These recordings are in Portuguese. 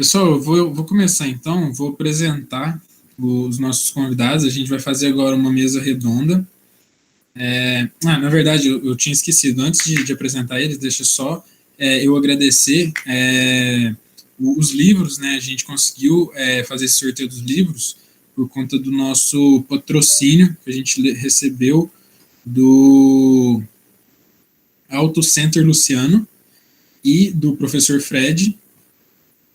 Pessoal, eu vou começar então, vou apresentar os nossos convidados. A gente vai fazer agora uma mesa redonda. Na verdade, eu tinha esquecido, antes de apresentar eles, deixa só eu agradecer os livros, né? A gente conseguiu fazer esse sorteio dos livros por conta do nosso patrocínio que a gente recebeu do Auto Center Luciano e do professor Fred,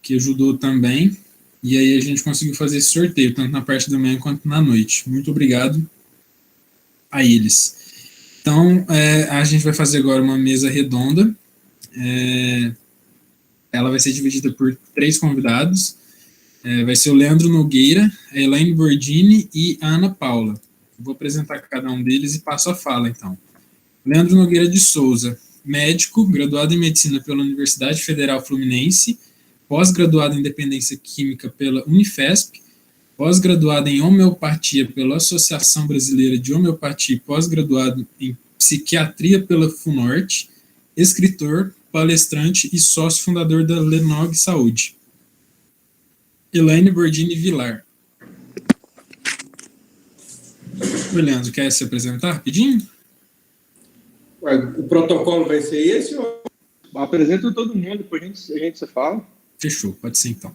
que ajudou também, e aí a gente conseguiu fazer esse sorteio, tanto na parte da manhã quanto na noite. Muito obrigado a eles. Então, a gente vai fazer agora uma mesa redonda, ela vai ser dividida por 3 convidados, vai ser o Leandro Nogueira, a Elaine Bordini e a Ana Paula. Vou apresentar cada um deles e passo a fala, então. Leandro Nogueira de Souza, médico, graduado em medicina pela Universidade Federal Fluminense, pós-graduado em dependência química pela Unifesp, pós-graduado em homeopatia pela Associação Brasileira de Homeopatia e pós-graduado em psiquiatria pela FUNORTE, escritor, palestrante e sócio fundador da Lenog Saúde. Elaine Bordini Vilar. Oi, Leandro, quer se apresentar rapidinho? O protocolo vai ser esse ou apresenta todo mundo, depois a gente se fala? Fechou, pode ser então.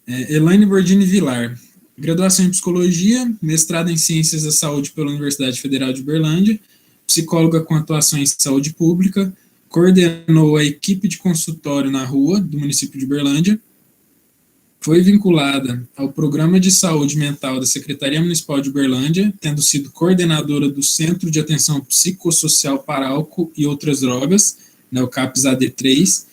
Elaine Bordini Vilar, graduação em Psicologia, mestrado em Ciências da Saúde pela Universidade Federal de Uberlândia, psicóloga com atuação em saúde pública, coordenou a equipe de consultório na rua do município de Uberlândia, foi vinculada ao Programa de Saúde Mental da Secretaria Municipal de Uberlândia, tendo sido coordenadora do Centro de Atenção Psicossocial para Álcool e Outras Drogas, né, o CAPS AD3,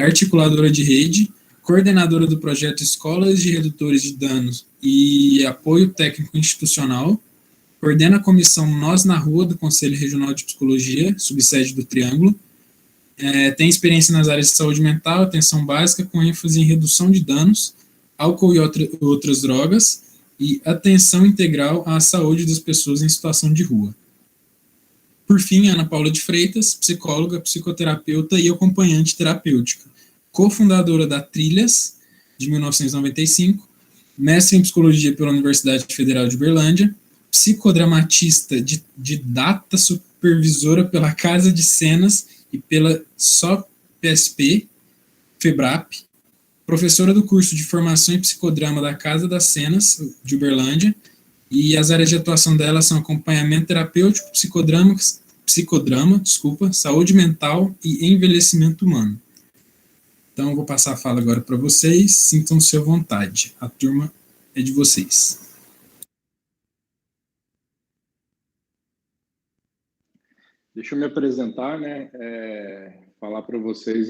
articuladora de rede, coordenadora do projeto Escolas de Redutores de Danos e Apoio Técnico Institucional, coordena a comissão Nós na Rua do Conselho Regional de Psicologia, subsede do Triângulo, tem experiência nas áreas de saúde mental, atenção básica, com ênfase em redução de danos, álcool e outras drogas, e atenção integral à saúde das pessoas em situação de rua. Por fim, Ana Paula de Freitas, psicóloga, psicoterapeuta e acompanhante terapêutica, cofundadora da Trilhas, de 1995, mestre em psicologia pela Universidade Federal de Uberlândia, psicodramatista didata supervisora pela Casa de Cenas e pela SOPSP, FEBRAP, professora do curso de formação em psicodrama da Casa das Cenas, de Uberlândia, e as áreas de atuação dela são acompanhamento terapêutico, psicodrama, saúde mental e envelhecimento humano. Então, eu vou passar a fala agora para vocês, sintam-se à vontade, a turma é de vocês. Deixa eu me apresentar, né? Falar para vocês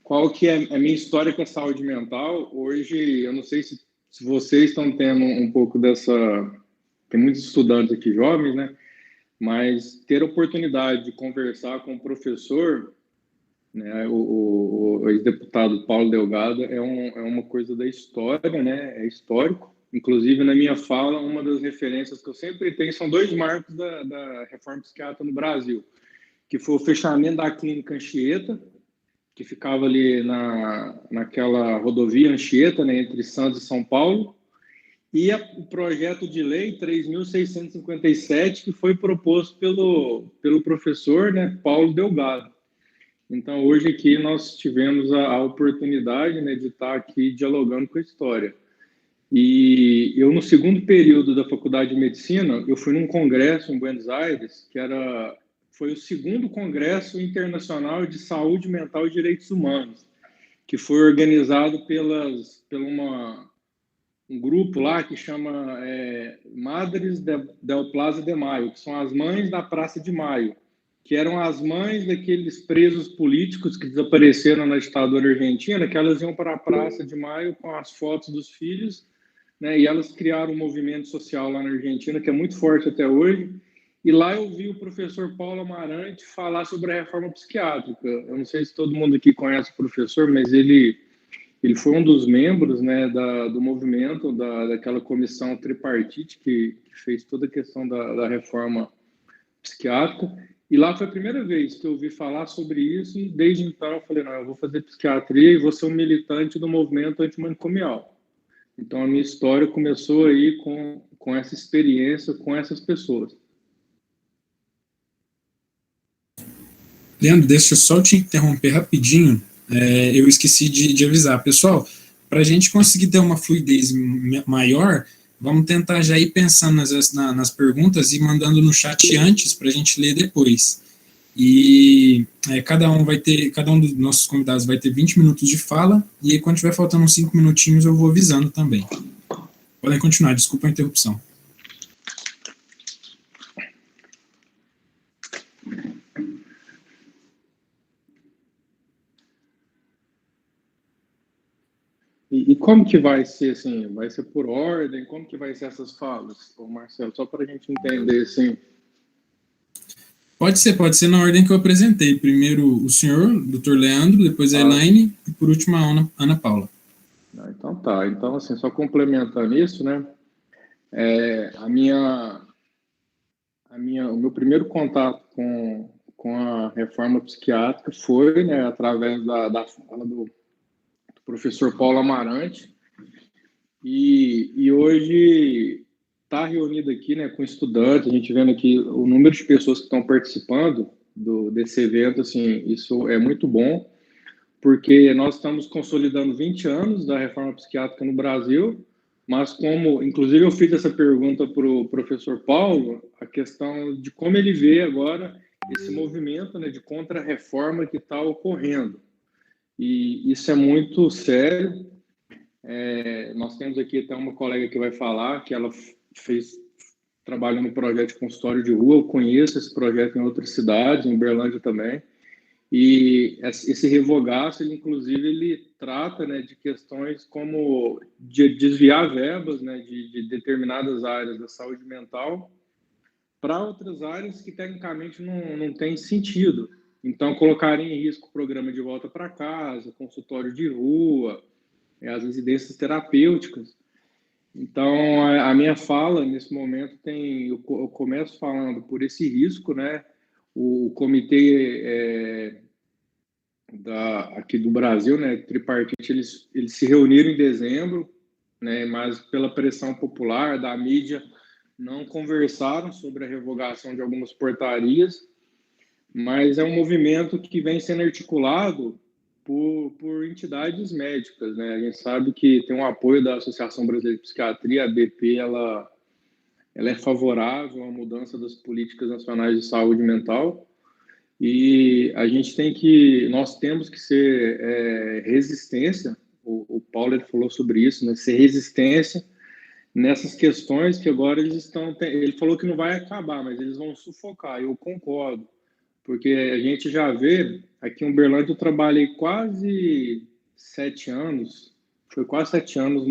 qual que é a minha história com a saúde mental. Hoje, eu não sei se vocês estão tendo um pouco dessa... Tem muitos estudantes aqui jovens, né? Mas ter a oportunidade de conversar com o professor, né, o ex-deputado Paulo Delgado, é uma coisa da história, né? É histórico. Inclusive, na minha fala, uma das referências que eu sempre tenho são 2 marcos da reforma psiquiátrica no Brasil, que foi o fechamento da clínica Anchieta, que ficava ali naquela rodovia Anchieta, né, entre Santos e São Paulo, e o projeto de lei 3.657, que foi proposto pelo professor, né, Paulo Delgado. Então, hoje aqui nós tivemos a oportunidade, né, de estar aqui dialogando com a história. E eu, no segundo período da Faculdade de Medicina, eu fui num congresso em Buenos Aires, foi o segundo Congresso Internacional de Saúde Mental e Direitos Humanos, que foi organizado por um grupo lá que chama Madres del Plaza de Mayo, que são as mães da Praça de Maio, que eram as mães daqueles presos políticos que desapareceram na ditadura argentina, que elas iam para a Praça de Maio com as fotos dos filhos, né, e elas criaram um movimento social lá na Argentina, que é muito forte até hoje, e lá eu vi o professor Paulo Amarante falar sobre a reforma psiquiátrica. Eu não sei se todo mundo aqui conhece o professor, mas ele foi um dos membros, né, do movimento, daquela comissão tripartite que fez toda a questão da reforma psiquiátrica, E lá foi a primeira vez que eu ouvi falar sobre isso, e desde então eu falei, não, eu vou fazer psiquiatria e vou ser um militante do movimento antimanicomial. Então a minha história começou aí com essa experiência, com essas pessoas. Leandro, deixa eu só te interromper rapidinho. Eu esqueci de avisar. Pessoal, para a gente conseguir ter uma fluidez maior, vamos tentar já ir pensando nas perguntas e mandando no chat antes para a gente ler depois. E cada um dos nossos convidados vai ter 20 minutos de fala, e aí, quando tiver faltando uns 5 minutinhos, eu vou avisando também. Podem continuar, desculpa a interrupção. E como que vai ser, assim, vai ser por ordem? Como que vai ser essas falas, Marcelo? Só para a gente entender, assim. Pode ser na ordem que eu apresentei. Primeiro o senhor, Dr. Leandro, depois a Elaine e por último a Ana Paula. Então tá. Então, assim, só complementando isso, né? O meu primeiro contato com a reforma psiquiátrica foi, né, através da fala do professor Paulo Amarante, e hoje está reunido aqui, né, com estudantes, a gente vendo aqui o número de pessoas que estão participando desse evento, assim, isso é muito bom, porque nós estamos consolidando 20 anos da reforma psiquiátrica no Brasil, mas como, inclusive eu fiz essa pergunta para o professor Paulo, a questão de como ele vê agora esse movimento, né, de contra-reforma que está ocorrendo. E isso é muito sério. Nós temos aqui até uma colega que vai falar que ela trabalha no projeto de consultório de rua. Eu conheço esse projeto em outras cidades, em Uberlândia também. E esse revogaço, ele trata, né, de questões como de desviar verbas, né, de determinadas áreas da saúde mental para outras áreas que tecnicamente não tem sentido. Então, colocar em risco o programa de volta para casa, consultório de rua, as residências terapêuticas. Então, a minha fala, nesse momento, eu começo falando por esse risco, né? O comitê aqui do Brasil, né, tripartite, eles se reuniram em dezembro, né, mas pela pressão popular da mídia, não conversaram sobre a revogação de algumas portarias, mas é um movimento que vem sendo articulado por entidades médicas, né? A gente sabe que tem um apoio da Associação Brasileira de Psiquiatria, a ABP, ela é favorável à mudança das políticas nacionais de saúde mental, e nós temos que ser resistência. O Paulo ele falou sobre isso, né? Ser resistência nessas questões que agora ele falou que não vai acabar, mas eles vão sufocar. Eu concordo, porque a gente já vê, aqui em Uberlândia eu trabalhei quase 7 anos, foi quase 7 anos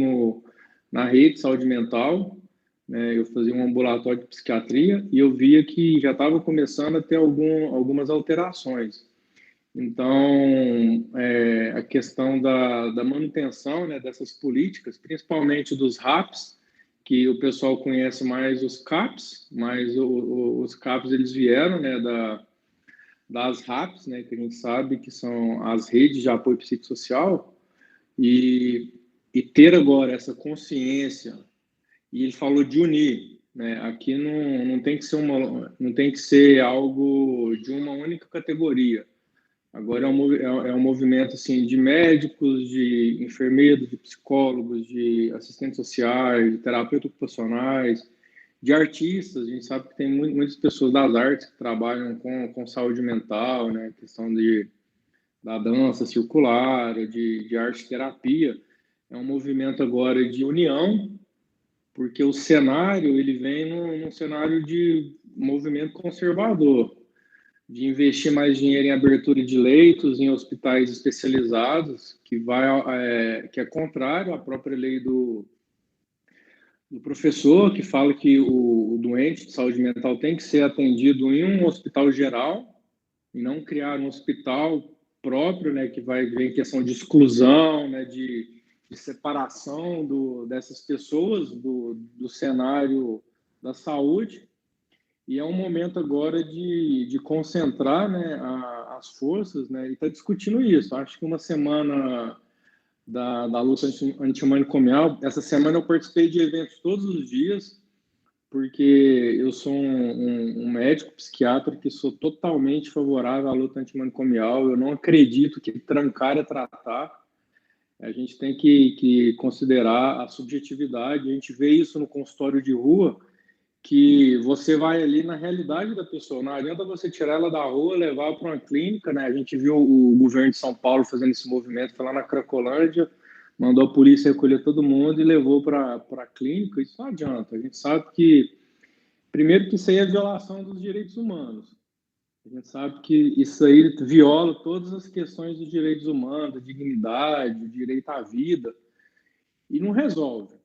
na rede de saúde mental, né? Eu fazia um ambulatório de psiquiatria e eu via que já estava começando a ter algumas alterações. Então, a questão da manutenção, né, dessas políticas, principalmente dos RAPs, que o pessoal conhece mais os CAPs, mas os CAPs eles vieram, né, das RAPs, né, que a gente sabe que são as redes de apoio psicossocial, e ter agora essa consciência, e ele falou de unir, né, aqui não tem que ser não tem que ser algo de uma única categoria. Agora é um movimento assim, de médicos, de enfermeiros, de psicólogos, de assistentes sociais, de terapeutas ocupacionais, de artistas. A gente sabe que tem muitas pessoas das artes que trabalham com saúde mental, né? Questão da dança circular, de arte-terapia. É um movimento agora de união, porque o cenário ele vem num cenário de movimento conservador, de investir mais dinheiro em abertura de leitos em hospitais especializados, que é contrário à própria lei do professor, que fala que o doente de saúde mental tem que ser atendido em um hospital geral e não criar um hospital próprio, né, que vai ver em questão de exclusão, né, de separação dessas pessoas do cenário da saúde. E é um momento agora de concentrar, né, as forças, né, e está discutindo isso. Acho que uma semana da luta antimanicomial, essa semana eu participei de eventos todos os dias, porque eu sou um médico psiquiatra que sou totalmente favorável à luta antimanicomial. Eu não acredito que trancar é tratar. A gente tem que considerar a subjetividade. A gente vê isso no consultório de rua, que você vai ali na realidade da pessoa. Não adianta você tirar ela da rua, levar para uma clínica, né? A gente viu o governo de São Paulo fazendo esse movimento, foi lá na Cracolândia, mandou a polícia recolher todo mundo e levou para a clínica. Isso não adianta. A gente sabe que, primeiro, que isso aí é violação dos direitos humanos. A gente sabe que isso aí viola todas as questões dos direitos humanos, da dignidade, do direito à vida, e não resolve.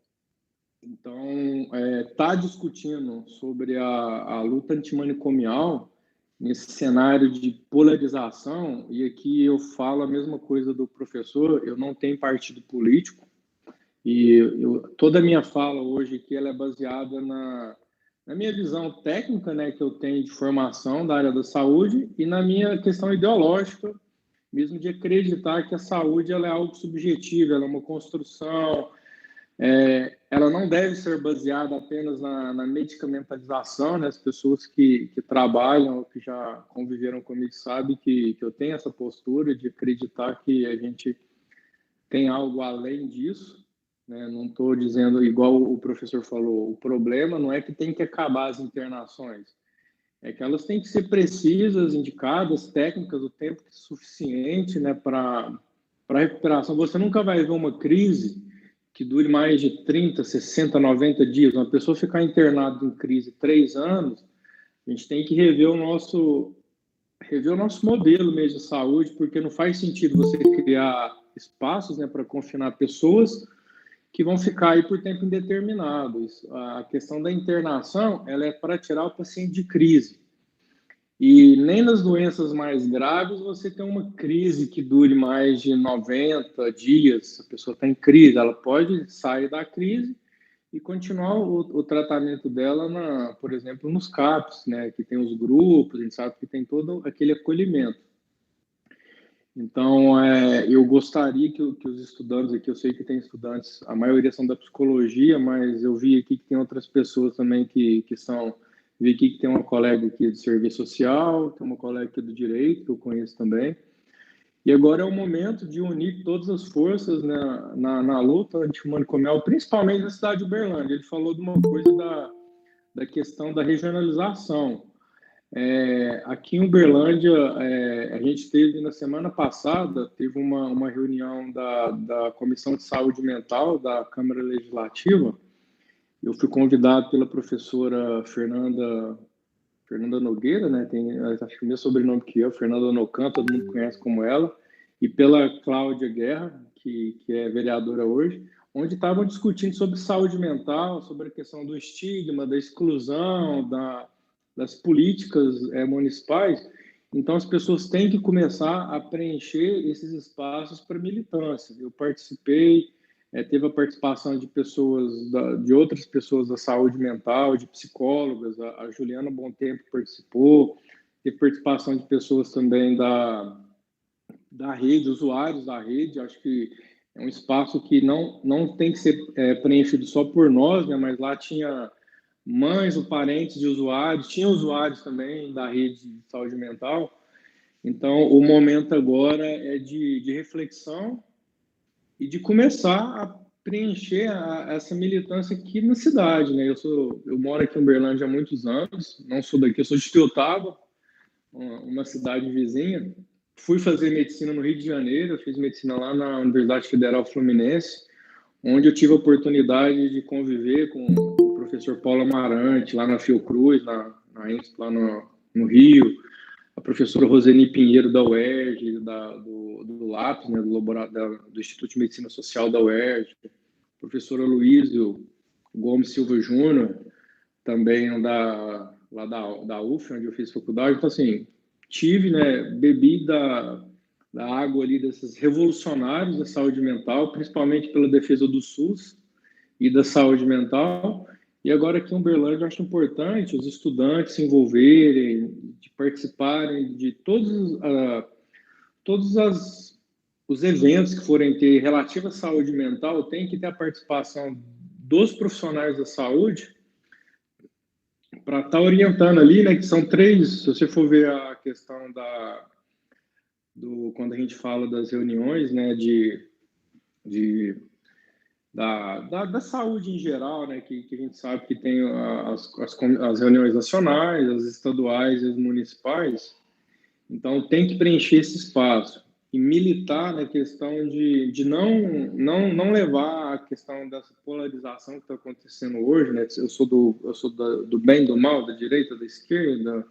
Então, tá discutindo sobre a luta antimanicomial nesse cenário de polarização, e aqui eu falo a mesma coisa do professor, eu não tenho partido político, e toda a minha fala hoje aqui ela é baseada na minha visão técnica, né, que eu tenho de formação da área da saúde, e na minha questão ideológica, mesmo de acreditar que a saúde ela é algo subjetivo, ela é uma construção, ela não deve ser baseada apenas na medicamentalização, né? As pessoas que trabalham, que já conviveram comigo, sabem que eu tenho essa postura de acreditar que a gente tem algo além disso, né? Não estou dizendo, igual o professor falou, o problema não é que tem que acabar as internações, é que elas têm que ser precisas, indicadas, técnicas, o tempo suficiente, né, para recuperação. Você nunca vai ver uma crise que dure mais de 30, 60, 90 dias. Uma pessoa ficar internada em crise 3 anos, a gente tem que rever o nosso modelo mesmo de saúde, porque não faz sentido você criar espaços, né, para confinar pessoas que vão ficar aí por tempo indeterminado. A questão da internação, ela é para tirar o paciente de crise. E nem nas doenças mais graves você tem uma crise que dure mais de 90 dias. A pessoa está em crise, ela pode sair da crise e continuar o tratamento dela, por exemplo, nos CAPs, né, que tem os grupos, a gente sabe que tem todo aquele acolhimento. Então, eu gostaria que os estudantes aqui, eu sei que tem estudantes, a maioria são da psicologia, mas eu vi aqui que tem outras pessoas também que são... Vi aqui que tem uma colega aqui de serviço social, tem uma colega aqui do direito, que eu conheço também. E agora é o momento de unir todas as forças, né, na luta antimanicomial, principalmente na cidade de Uberlândia. Ele falou de uma coisa da questão da regionalização. Aqui em Uberlândia, a gente teve, na semana passada, teve uma reunião da Comissão de Saúde Mental da Câmara Legislativa. Eu fui convidado pela professora Fernanda Nogueira, né? Acho que o meu sobrenome que é Fernanda Nocan, todo mundo conhece como ela, e pela Cláudia Guerra, que é vereadora hoje, onde estavam discutindo sobre saúde mental, sobre a questão do estigma, da exclusão, das políticas municipais. Então, as pessoas têm que começar a preencher esses espaços para militância. Eu participei, teve a participação de de outras pessoas da saúde mental, de psicólogas, a Juliana Bontempo participou, teve participação de pessoas também da rede, usuários da rede. Acho que é um espaço que não tem que ser preenchido só por nós, né, mas lá tinha mães ou parentes de usuários, tinha usuários também da rede de saúde mental. Então, o momento agora é de reflexão e de começar a preencher essa militância aqui na cidade, né? Eu moro aqui em Uberlândia há muitos anos, não sou daqui, eu sou de Teutaba, uma cidade vizinha. Fui fazer medicina no Rio de Janeiro, eu fiz medicina lá na Universidade Federal Fluminense, onde eu tive a oportunidade de conviver com o professor Paulo Amarante, lá na Fiocruz, na INSP, lá no Rio, a professora Roseni Pinheiro, da UERJ, do LAPS, né, do Instituto de Medicina Social da UERJ, a professora Luísio Gomes Silva Júnior, também lá da UF, onde eu fiz faculdade. Então, assim, bebi da água ali desses revolucionários da saúde mental, principalmente pela defesa do SUS e da saúde mental, E agora aqui em Uberlândia eu acho importante os estudantes se envolverem, de participarem de todos os eventos que forem ter relativo à saúde mental, tem que ter a participação dos profissionais da saúde para estar orientando ali, né, que são três, se você for ver a questão quando a gente fala das reuniões, né, da saúde em geral, né, que a gente sabe que tem as reuniões nacionais, as estaduais e as municipais, então tem que preencher esse espaço e militar na questão de não levar a questão dessa polarização que está acontecendo hoje, né, eu sou do bem, do mal, da direita, da esquerda,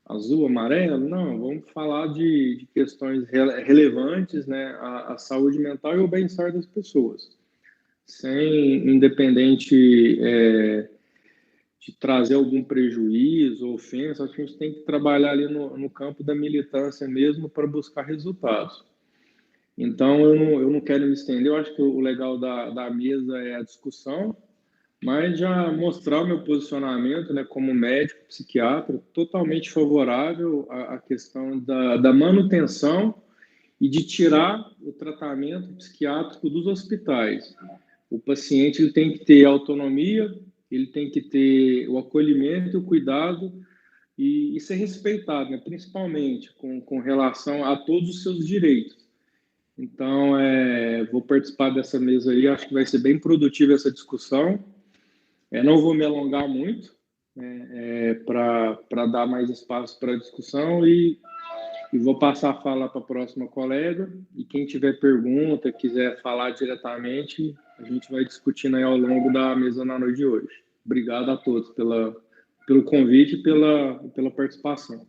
azul, amarelo, não, vamos falar de questões relevantes, né, à saúde mental e ao bem-estar das pessoas, sem independente de trazer algum prejuízo ou ofensa, acho que a gente tem que trabalhar ali no campo da militância mesmo para buscar resultados. Então, eu não quero me estender, eu acho que o legal da mesa é a discussão, mas já mostrar o meu posicionamento, né, como médico, psiquiatra, totalmente favorável à questão da manutenção e de tirar o tratamento psiquiátrico dos hospitais. O paciente ele tem que ter autonomia, ele tem que ter o acolhimento e o cuidado e ser respeitado, né, principalmente com relação a todos os seus direitos. Então, vou participar dessa mesa aí, acho que vai ser bem produtiva essa discussão. Não vou me alongar muito, para dar mais espaço para a discussão e vou passar a fala para a próxima colega. E quem tiver pergunta, quiser falar diretamente, a gente vai discutindo aí ao longo da mesa na noite de hoje. Obrigado a todos pelo convite e pela participação.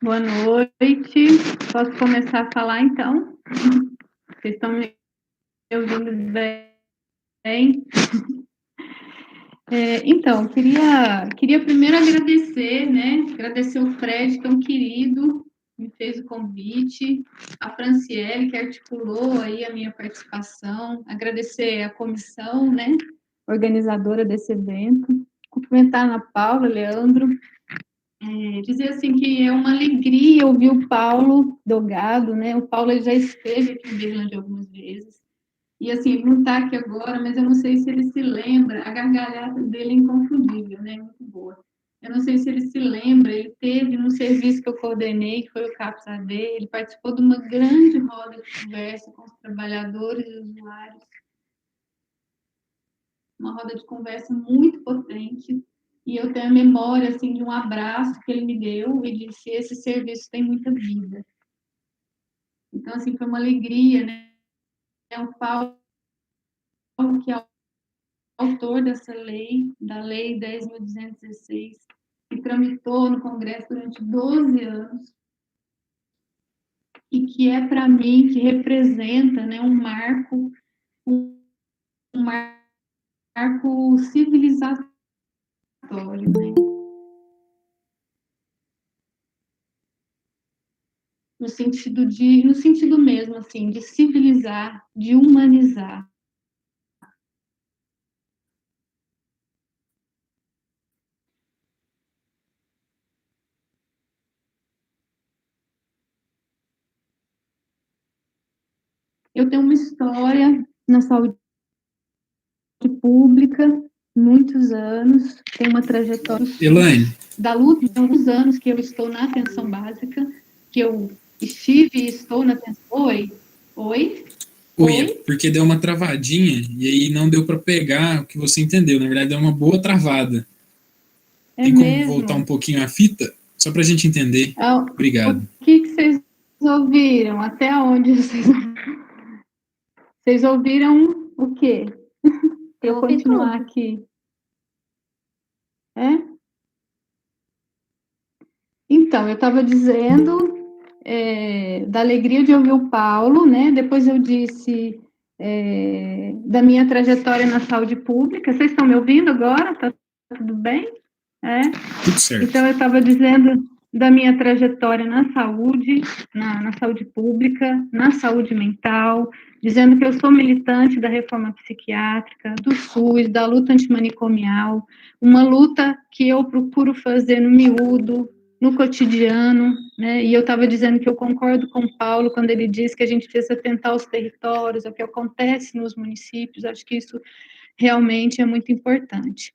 Boa noite. Posso começar a falar, então? Vocês estão me ouvindo bem? Então, queria primeiro agradecer, né? Agradecer o Fred, que é um querido, me fez o convite, a Franciele, que articulou aí a minha participação, agradecer a comissão, né? Organizadora desse evento, cumprimentar a Ana Paula, Leandro, dizer assim que é uma alegria ouvir o Paulo Delgado, né? O Paulo ele já esteve aqui em Berlândia algumas vezes. E assim, não está aqui agora, mas eu não sei se ele se lembra, a gargalhada dele é inconfundível, né? Muito boa. Eu não sei se ele se lembra, ele teve no serviço que eu coordenei, que foi o CAPS-AD, ele participou de uma grande roda de conversa com os trabalhadores e usuários. Uma roda de conversa muito potente. E eu tenho a memória, assim, de um abraço que ele me deu e disse, esse serviço tem muita vida. Então, assim, foi uma alegria, né? O Paulo, que é autor dessa lei, da Lei 10.216, que tramitou no Congresso durante 12 anos, e que é, para mim, que representa, né, um marco civilizatório, né? No sentido mesmo, assim, de civilizar, de humanizar. Eu tenho uma história na saúde pública, muitos anos, tenho uma trajetória Elaine, da luta, há alguns anos que eu estou na atenção básica, que eu estive e estou na atenção... Oi, porque deu uma travadinha e aí não deu para pegar o que você entendeu. Na verdade, deu uma boa travada. Tem como voltar um pouquinho a fita? Só para a gente entender. Obrigado. O que vocês ouviram? Até onde vocês ouviram o quê? Para eu continuar aqui. Então, eu estava dizendo da alegria de ouvir o Paulo, né? Depois eu disse da minha trajetória na saúde pública. Vocês estão me ouvindo agora? Tá tudo bem? Tudo certo. Então, eu estava dizendo da minha trajetória na saúde, na saúde pública, na saúde mental, dizendo que eu sou militante da reforma psiquiátrica, do SUS, da luta antimanicomial, uma luta que eu procuro fazer no miúdo, no cotidiano, né? E eu estava dizendo que eu concordo com o Paulo quando ele diz que a gente precisa atentar aos territórios, ao que acontece nos municípios, acho que isso realmente é muito importante.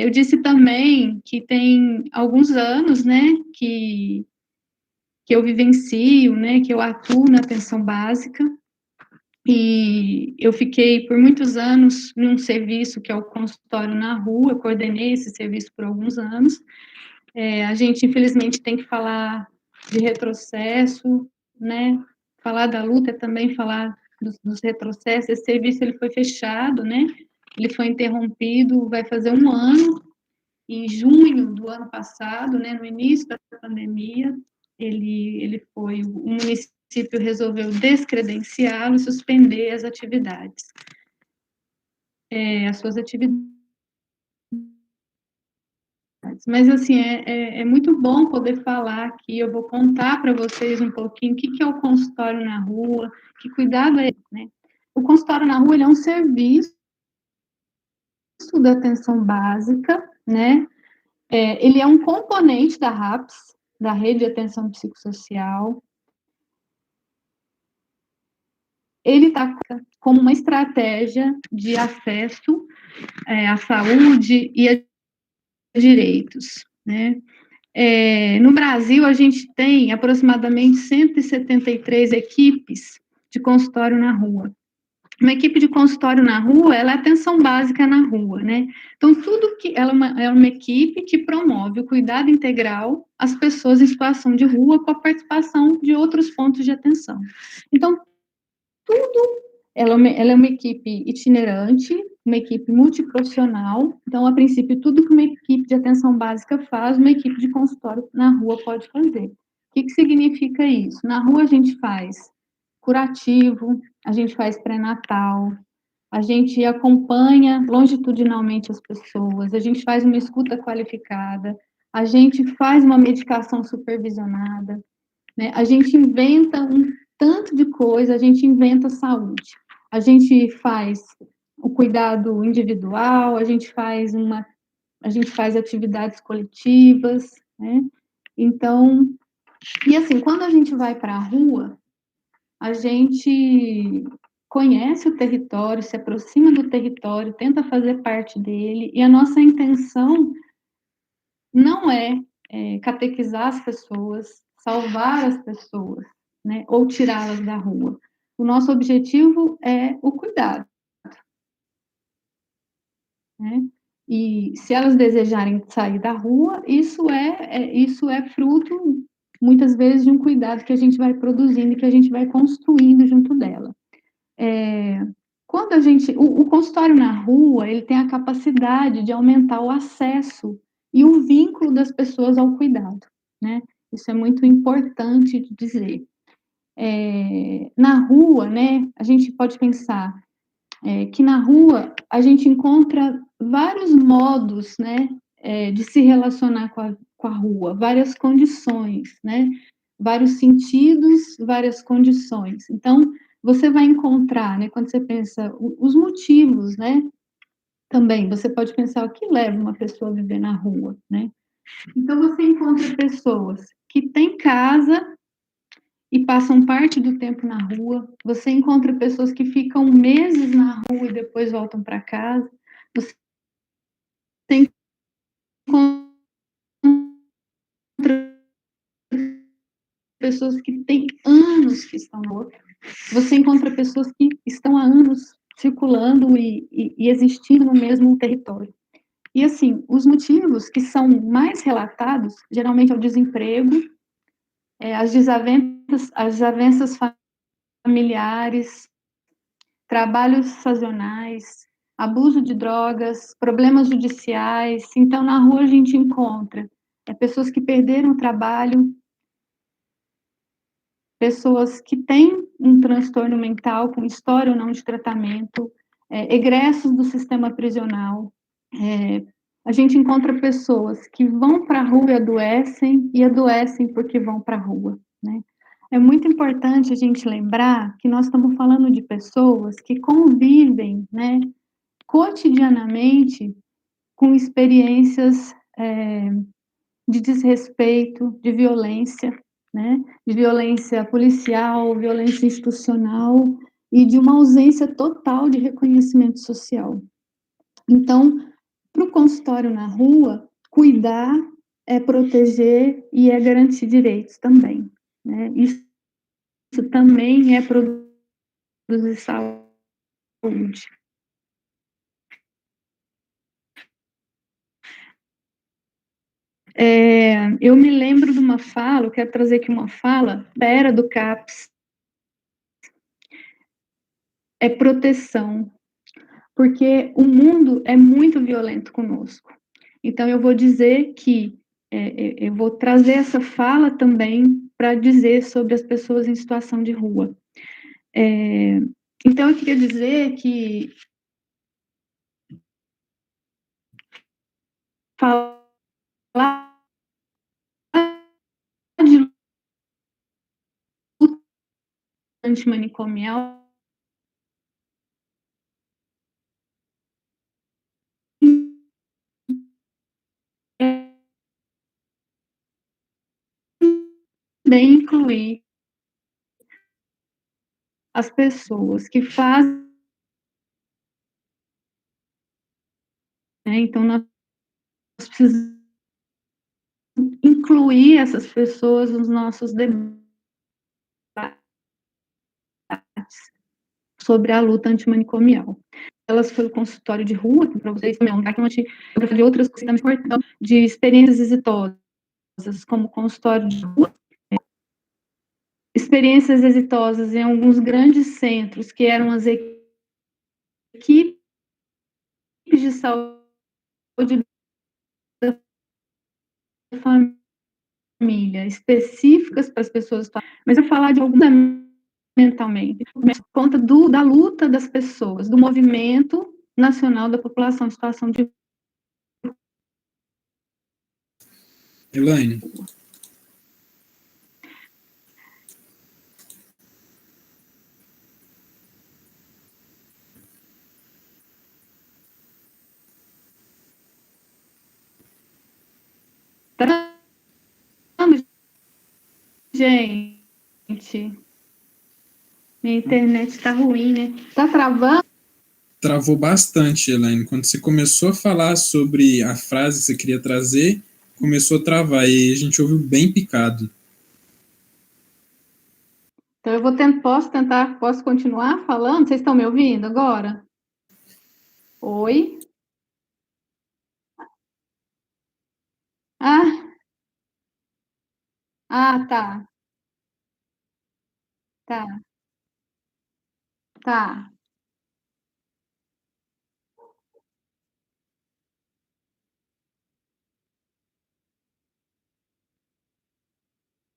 Eu disse também que tem alguns anos, né, que eu vivencio, né, que eu atuo na atenção básica, e eu fiquei por muitos anos num serviço que é o consultório na rua, eu coordenei esse serviço por alguns anos. A gente, infelizmente, tem que falar de retrocesso, né, falar da luta é também falar dos retrocessos. Esse serviço ele foi fechado, né, ele foi interrompido, vai fazer um ano, em junho do ano passado, né, no início da pandemia, o município resolveu descredenciá-lo e suspender as atividades, as suas atividades. Mas, assim, é muito bom poder falar aqui, eu vou contar para vocês um pouquinho o que é o consultório na rua, que cuidado é esse, né? O consultório na rua, ele é um serviço da atenção básica, né? Ele é um componente da RAPS, da Rede de Atenção Psicossocial. Ele está como uma estratégia de acesso à saúde e a direitos, né? No Brasil, a gente tem aproximadamente 173 equipes de consultório na rua. Uma equipe de consultório na rua, ela é atenção básica na rua, né? Então, tudo que ela é uma equipe que promove o cuidado integral às pessoas em situação de rua com a participação de outros pontos de atenção. Então, ela é uma equipe itinerante, uma equipe multiprofissional. Então, a princípio, tudo que uma equipe de atenção básica faz, uma equipe de consultório na rua pode fazer. O que significa isso? Na rua a gente faz curativo, a gente faz pré-natal, a gente acompanha longitudinalmente as pessoas, a gente faz uma escuta qualificada, a gente faz uma medicação supervisionada, né? A gente inventa um tanto de coisa, a gente inventa saúde. A gente faz o cuidado individual, a gente faz atividades coletivas, né? Então, e assim, quando a gente vai para a rua, a gente conhece o território, se aproxima do território, tenta fazer parte dele, e a nossa intenção não é catequizar as pessoas, salvar as pessoas, né, ou tirá-las da rua. O nosso objetivo é o cuidado, né? E se elas desejarem sair da rua, isso é fruto, muitas vezes, de um cuidado que a gente vai produzindo e que a gente vai construindo junto dela. Quando o consultório na rua, ele tem a capacidade de aumentar o acesso e o vínculo das pessoas ao cuidado, né? Isso é muito importante de dizer. Na rua, né, a gente pode pensar que na rua a gente encontra vários modos, né, de se relacionar com a rua, várias condições, né, vários sentidos, várias condições. Então, você vai encontrar, né, quando você pensa os motivos, né, também, você pode pensar o que leva uma pessoa a viver na rua, né? Então, você encontra pessoas que têm casa e passam parte do tempo na rua, você encontra pessoas que ficam meses na rua e depois voltam para casa, você encontra pessoas que têm anos que estão na rua, você encontra pessoas que estão há anos circulando e existindo no mesmo território. E, assim, os motivos que são mais relatados, geralmente, é o desemprego, as desavenças familiares, trabalhos sazonais, abuso de drogas, problemas judiciais. Então, na rua a gente encontra pessoas que perderam o trabalho, pessoas que têm um transtorno mental com história ou não de tratamento, egressos do sistema prisional, a gente encontra pessoas que vão para a rua e adoecem porque vão para a rua, né? É muito importante a gente lembrar que nós estamos falando de pessoas que convivem, né, cotidianamente com experiências de desrespeito, de violência, né, de violência policial, violência institucional e de uma ausência total de reconhecimento social. Então, para o consultório na rua, cuidar é proteger e é garantir direitos também, né? Isso também é produzir saúde. Eu me lembro de uma fala, eu quero trazer aqui uma fala, da era do CAPS, é proteção, porque o mundo é muito violento conosco. Então, eu vou dizer que, eu vou trazer essa fala também para dizer sobre as pessoas em situação de rua. Então, eu queria dizer que falar de luta antimanicomial também incluir as pessoas que fazem, né? Então, nós precisamos incluir essas pessoas nos nossos debates sobre a luta antimanicomial. Elas foi o consultório de rua, para vocês também, de outras coisas de experiências exitosas, como consultório de rua, experiências exitosas em alguns grandes centros, que eram as equipes de saúde da família, específicas para as pessoas, mas eu falar de algo mentalmente, por conta da luta das pessoas, do movimento nacional da população em situação de... Elaine. Gente, minha internet está ruim, né? Tá travando? Travou bastante, Elaine. Quando você começou a falar sobre a frase que você queria trazer, começou a travar e a gente ouviu bem picado. Então, posso continuar falando? Vocês estão me ouvindo agora? Oi? Tá. Tá. Tá.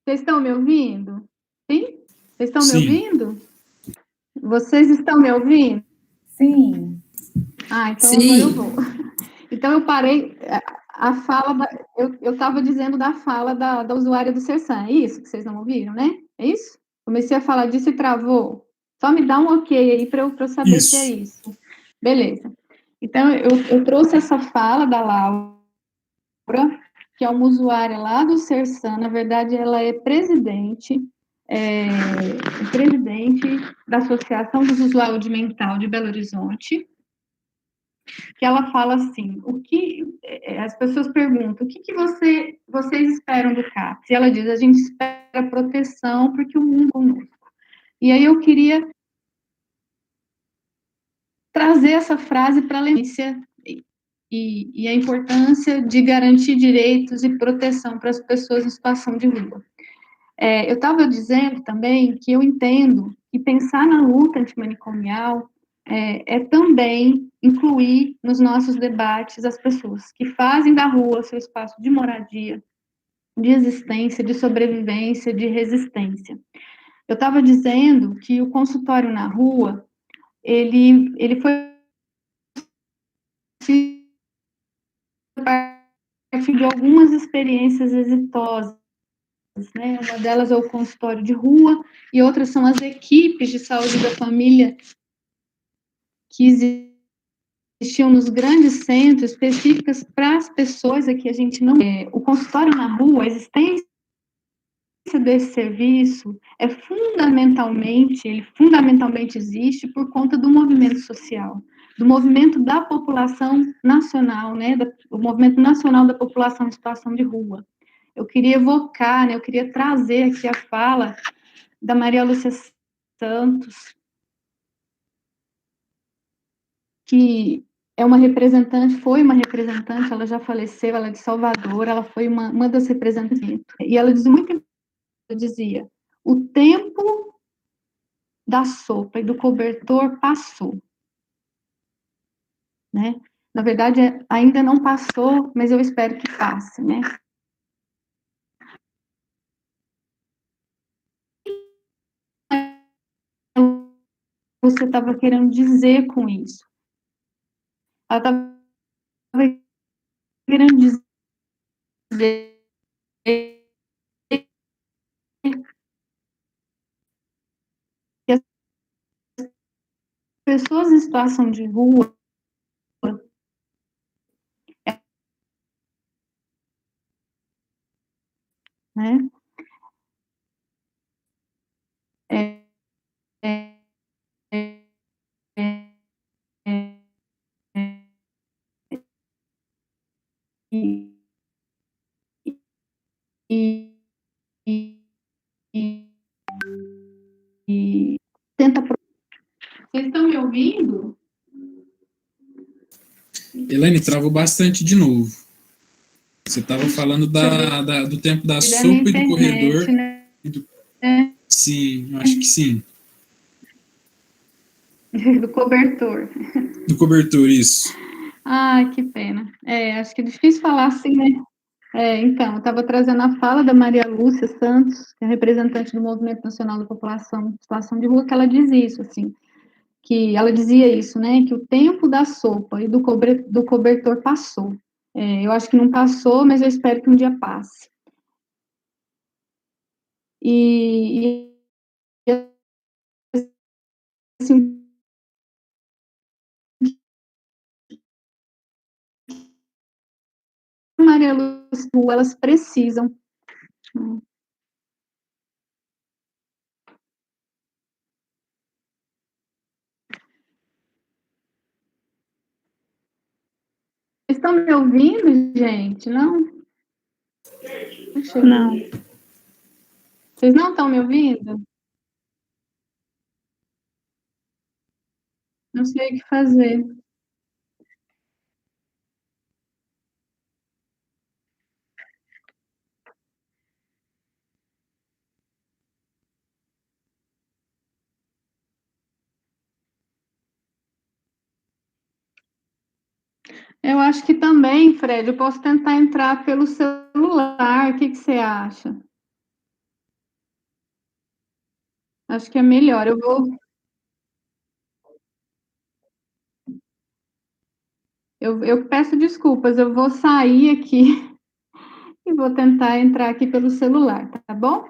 Vocês estão me ouvindo? Sim? Vocês estão me Sim. ouvindo? Vocês estão me ouvindo? Sim. Então Sim. agora eu vou. Então eu parei a fala, eu estava dizendo da fala da usuária do Sersan, é isso que vocês não ouviram, né? É isso? Comecei a falar disso e travou. Só me dá um ok aí para eu saber Isso. se é isso. Beleza. Então eu trouxe essa fala da Laura, que é uma usuária lá do Sersan, na verdade ela é presidente da Associação dos Usuários de Saúde Mental de Belo Horizonte, que ela fala assim, as pessoas perguntam, o que vocês esperam do CAPS? E ela diz, a gente espera proteção porque o mundo é conosco. E aí eu queria trazer essa frase para a lembrança e a importância de garantir direitos e proteção para as pessoas em situação de rua. Eu estava dizendo também que eu entendo que pensar na luta antimanicomial é também incluir nos nossos debates as pessoas que fazem da rua seu espaço de moradia, de existência, de sobrevivência, de resistência. Eu estava dizendo que o consultório na rua, ele foi exemplo de algumas experiências exitosas, né? Uma delas é o consultório de rua, e outras são as equipes de saúde da família que existiam nos grandes centros, específicas para as pessoas aqui a gente não... o consultório na rua, a existência desse serviço ele fundamentalmente existe por conta do movimento social, do movimento da população nacional, né, o movimento nacional da população em situação de rua. Eu queria evocar, né, eu queria trazer aqui a fala da Maria Lúcia Santos, que é uma representante, foi uma representante, ela já faleceu, ela é de Salvador, ela foi uma das representantes, e ela dizia, o tempo da sopa e do cobertor passou, né? Na verdade, ainda não passou, mas eu espero que passe, né? Você estava querendo dizer com isso? Ela estava querendo dizer que as pessoas em situação de rua, né? É, é, é, é, e, e, e, e tenta. Vocês estão me ouvindo? Elaine, travou bastante de novo. Você estava falando do tempo da sopa e do corredor. Né? Sim, acho que sim. Do cobertor. Do cobertor, isso. Ai, que pena. Acho que é difícil falar assim, né? Então, eu estava trazendo a fala da Maria Lúcia Santos, que é representante do Movimento Nacional da População em Situação de Rua, que ela diz isso, assim, que ela dizia isso, né, que o tempo da sopa e do cobertor passou. Eu acho que não passou, mas eu espero que um dia passe. E assim, Maria Lúcia, elas precisam. Vocês estão me ouvindo, gente? Não? Não. Vocês não estão me ouvindo? Não sei o que fazer. Eu acho que também, Fred, eu posso tentar entrar pelo celular. O que você acha? Acho que é melhor. Eu peço desculpas, eu vou sair aqui e vou tentar entrar aqui pelo celular, tá bom?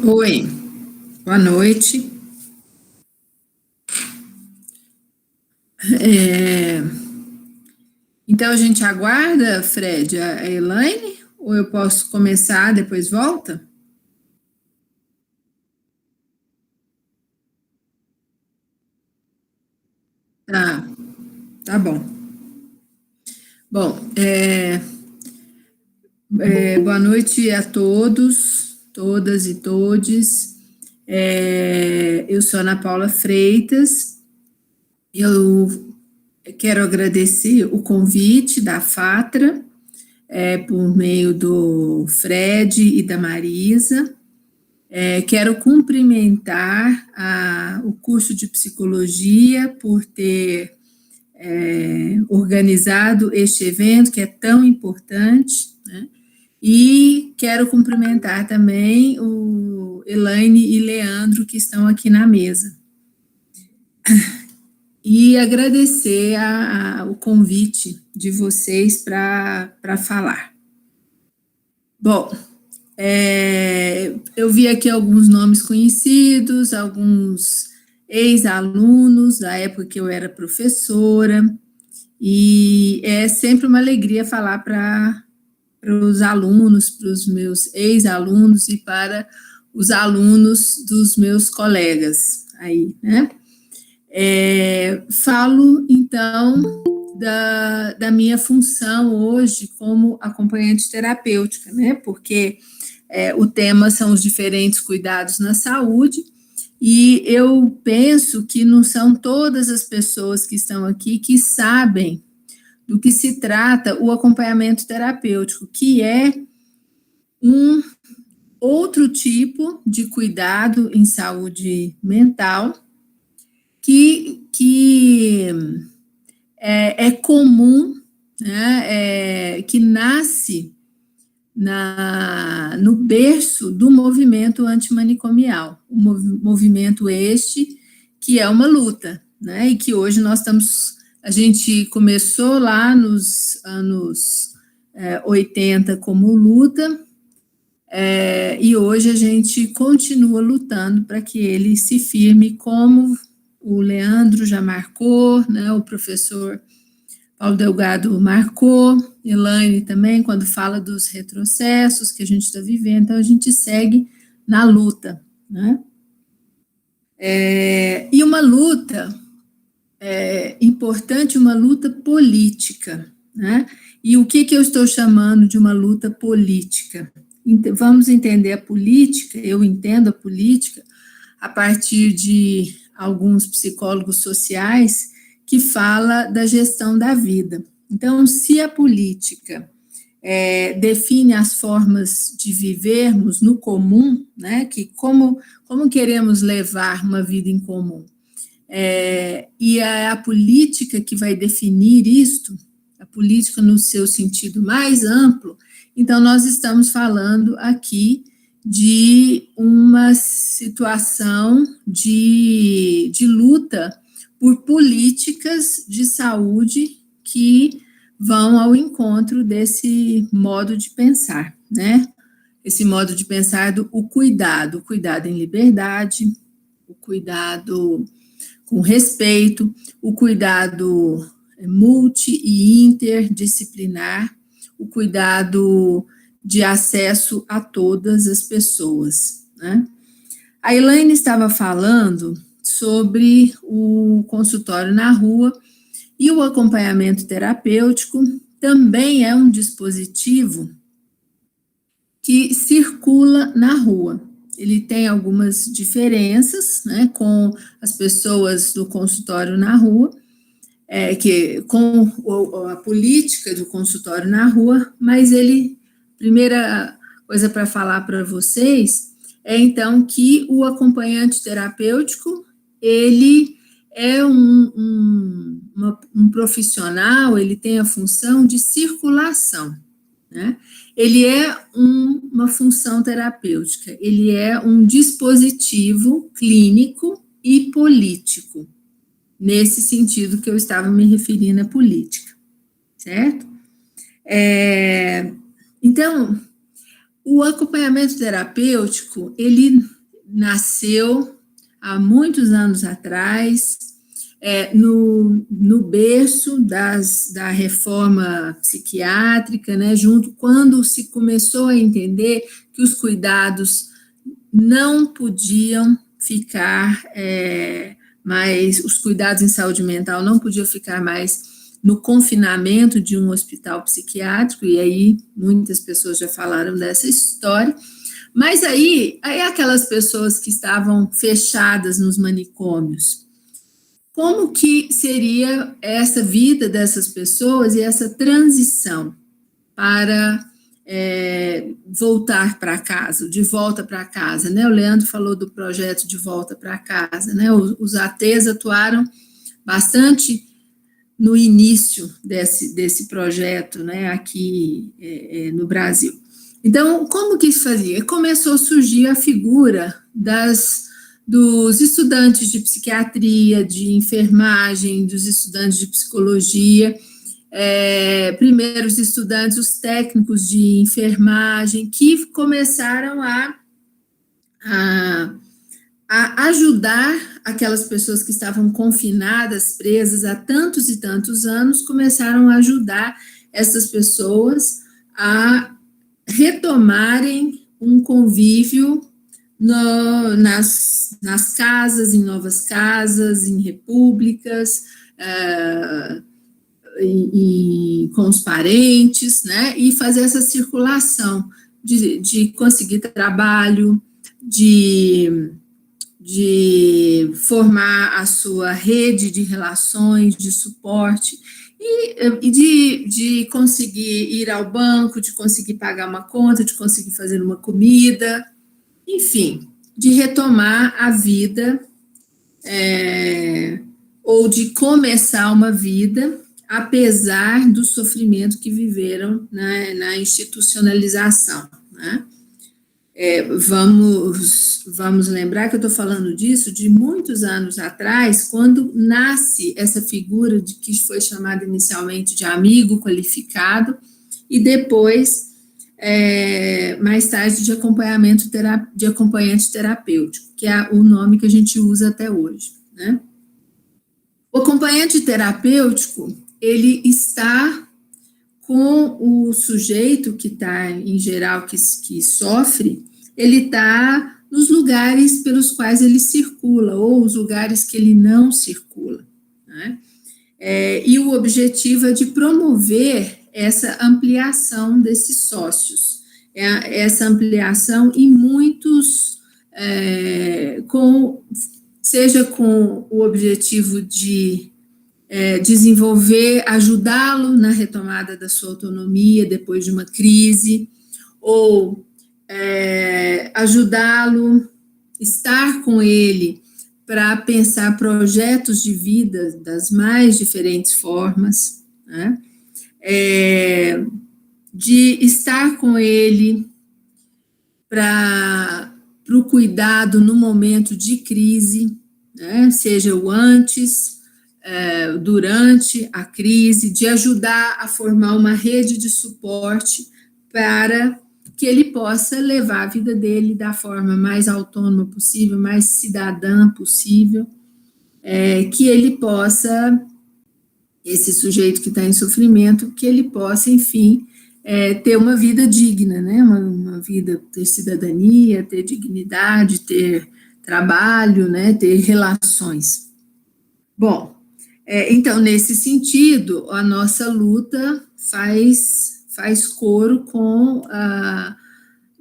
Oi, boa noite. Então a gente aguarda, Fred, a Elaine? Ou eu posso começar, depois volta? Tá bom. Bom, boa noite a todos, todas e todes. Eu sou Ana Paula Freitas. Eu quero agradecer o convite da FATRA, por meio do Fred e da Marisa. Quero cumprimentar o curso de psicologia por ter organizado este evento que é tão importante, né? E quero cumprimentar também o Elaine e Leandro que estão aqui na mesa. e agradecer o convite de vocês para falar. Bom, eu vi aqui alguns nomes conhecidos, alguns ex-alunos da época que eu era professora, e é sempre uma alegria falar para os alunos, para os meus ex-alunos e para os alunos dos meus colegas aí, né? Falo, então, da minha função hoje como acompanhante terapêutica, né? Porque o tema são os diferentes cuidados na saúde, e eu penso que não são todas as pessoas que estão aqui que sabem do que se trata o acompanhamento terapêutico, que é um outro tipo de cuidado em saúde mental que é comum, né, que nasce no berço do movimento antimanicomial, o movimento este que é uma luta, né, e que hoje a gente começou lá nos anos 80 como luta, e hoje a gente continua lutando para que ele se firme, como o Leandro já marcou, né, o professor Paulo Delgado marcou, Elaine também, quando fala dos retrocessos que a gente está vivendo, então a gente segue na luta, né? E uma luta importante, uma luta política, né? E o que eu estou chamando de uma luta política? Vamos entender a política, eu entendo a política a partir de alguns psicólogos sociais que fala da gestão da vida. Então, se a política define as formas de vivermos no comum, né, que como queremos levar uma vida em comum, e a política que vai definir isto, a política no seu sentido mais amplo, então nós estamos falando aqui de uma situação de luta por políticas de saúde que vão ao encontro desse modo de pensar, né? Esse modo de pensar o cuidado em liberdade, o cuidado com respeito, o cuidado multi e interdisciplinar, o cuidado de acesso a todas as pessoas, né? A Elaine estava falando sobre o consultório na rua, e o acompanhamento terapêutico também é um dispositivo que circula na rua. Ele tem algumas diferenças, né, com as pessoas do consultório na rua, com a política do consultório na rua, mas primeira coisa para falar para vocês então que o acompanhante terapêutico, ele é um profissional, ele tem a função de circulação, né? Ele é uma função terapêutica, ele é um dispositivo clínico e político, nesse sentido que eu estava me referindo à política, certo? Então, o acompanhamento terapêutico, ele nasceu há muitos anos atrás, no berço da reforma psiquiátrica, né, quando se começou a entender que os cuidados não podiam ficar os cuidados em saúde mental não podiam ficar mais no confinamento de um hospital psiquiátrico, e aí muitas pessoas já falaram dessa história, mas aí aquelas pessoas que estavam fechadas nos manicômios, como que seria essa vida dessas pessoas e essa transição para voltar para casa, de volta para casa, né? O Leandro falou do projeto de volta para casa, né? Os ATs atuaram bastante no início desse projeto, né, aqui no Brasil. Então, como que isso fazia? Começou a surgir a figura dos estudantes de psiquiatria, de enfermagem, dos estudantes de psicologia, primeiro os estudantes, os técnicos de enfermagem, que começaram a ajudar aquelas pessoas que estavam confinadas, presas há tantos e tantos anos, começaram a ajudar essas pessoas a retomarem um convívio nas casas, em novas casas, em repúblicas, com os parentes, né, e fazer essa circulação de conseguir trabalho, de formar a sua rede de relações, de suporte, e de conseguir ir ao banco, de conseguir pagar uma conta, de conseguir fazer uma comida, enfim, de retomar a vida, ou de começar uma vida, apesar do sofrimento que viveram na institucionalização, né? Vamos lembrar que eu estou falando disso de muitos anos atrás, quando nasce essa figura que foi chamada inicialmente de amigo qualificado, e depois, mais tarde, de acompanhante terapêutico, que é o nome que a gente usa até hoje, né? O acompanhante terapêutico, ele está com o sujeito que está, em geral, que sofre, ele está nos lugares pelos quais ele circula, ou os lugares que ele não circula, né? E o objetivo é de promover essa ampliação desses sócios, essa ampliação em muitos, seja com o objetivo de desenvolver, ajudá-lo na retomada da sua autonomia depois de uma crise, ou ajudá-lo, estar com ele para pensar projetos de vida das mais diferentes formas, né? De estar com ele para o cuidado no momento de crise, né? Seja o antes, durante a crise, de ajudar a formar uma rede de suporte para que ele possa levar a vida dele da forma mais autônoma possível, mais cidadã possível, que ele possa, esse sujeito que está em sofrimento, que ele possa, enfim, ter uma vida digna, né? Uma vida, ter cidadania, ter dignidade, ter trabalho, né? Ter relações. Bom, então, nesse sentido, a nossa luta faz coro com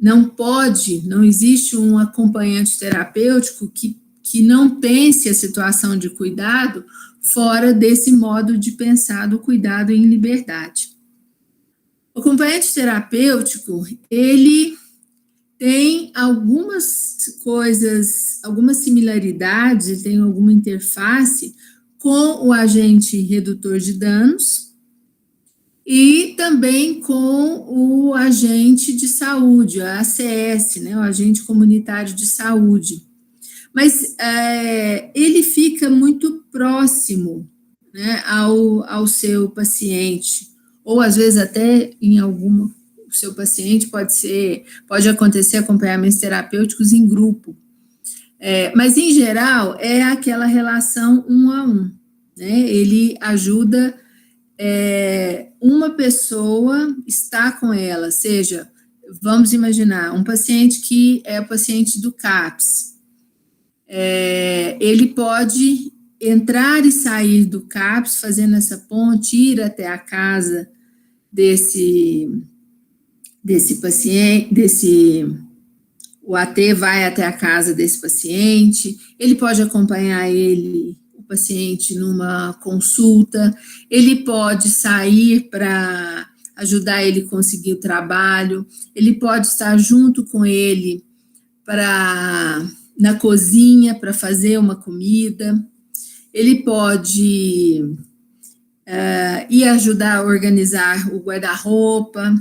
não existe um acompanhante terapêutico que não pense a situação de cuidado fora desse modo de pensar do cuidado em liberdade. O acompanhante terapêutico, ele tem algumas coisas, algumas similaridades, ele tem alguma interface com o agente redutor de danos, e também com o agente de saúde, a ACS, né, o agente comunitário de saúde. Mas ele fica muito próximo, né, ao seu paciente, ou às vezes até o seu paciente pode acontecer acompanhamentos terapêuticos em grupo. Mas, em geral, é aquela relação 1 a 1, né? Ele ajuda uma pessoa, está com ela, seja, vamos imaginar, um paciente que é o paciente do CAPS, ele pode entrar e sair do CAPS, fazendo essa ponte, ir até a casa desse paciente, o AT vai até a casa desse paciente, ele pode acompanhar o paciente numa consulta, ele pode sair para ajudar ele a conseguir o trabalho, ele pode estar junto com ele na cozinha para fazer uma comida, ele pode ir ajudar a organizar o guarda-roupa,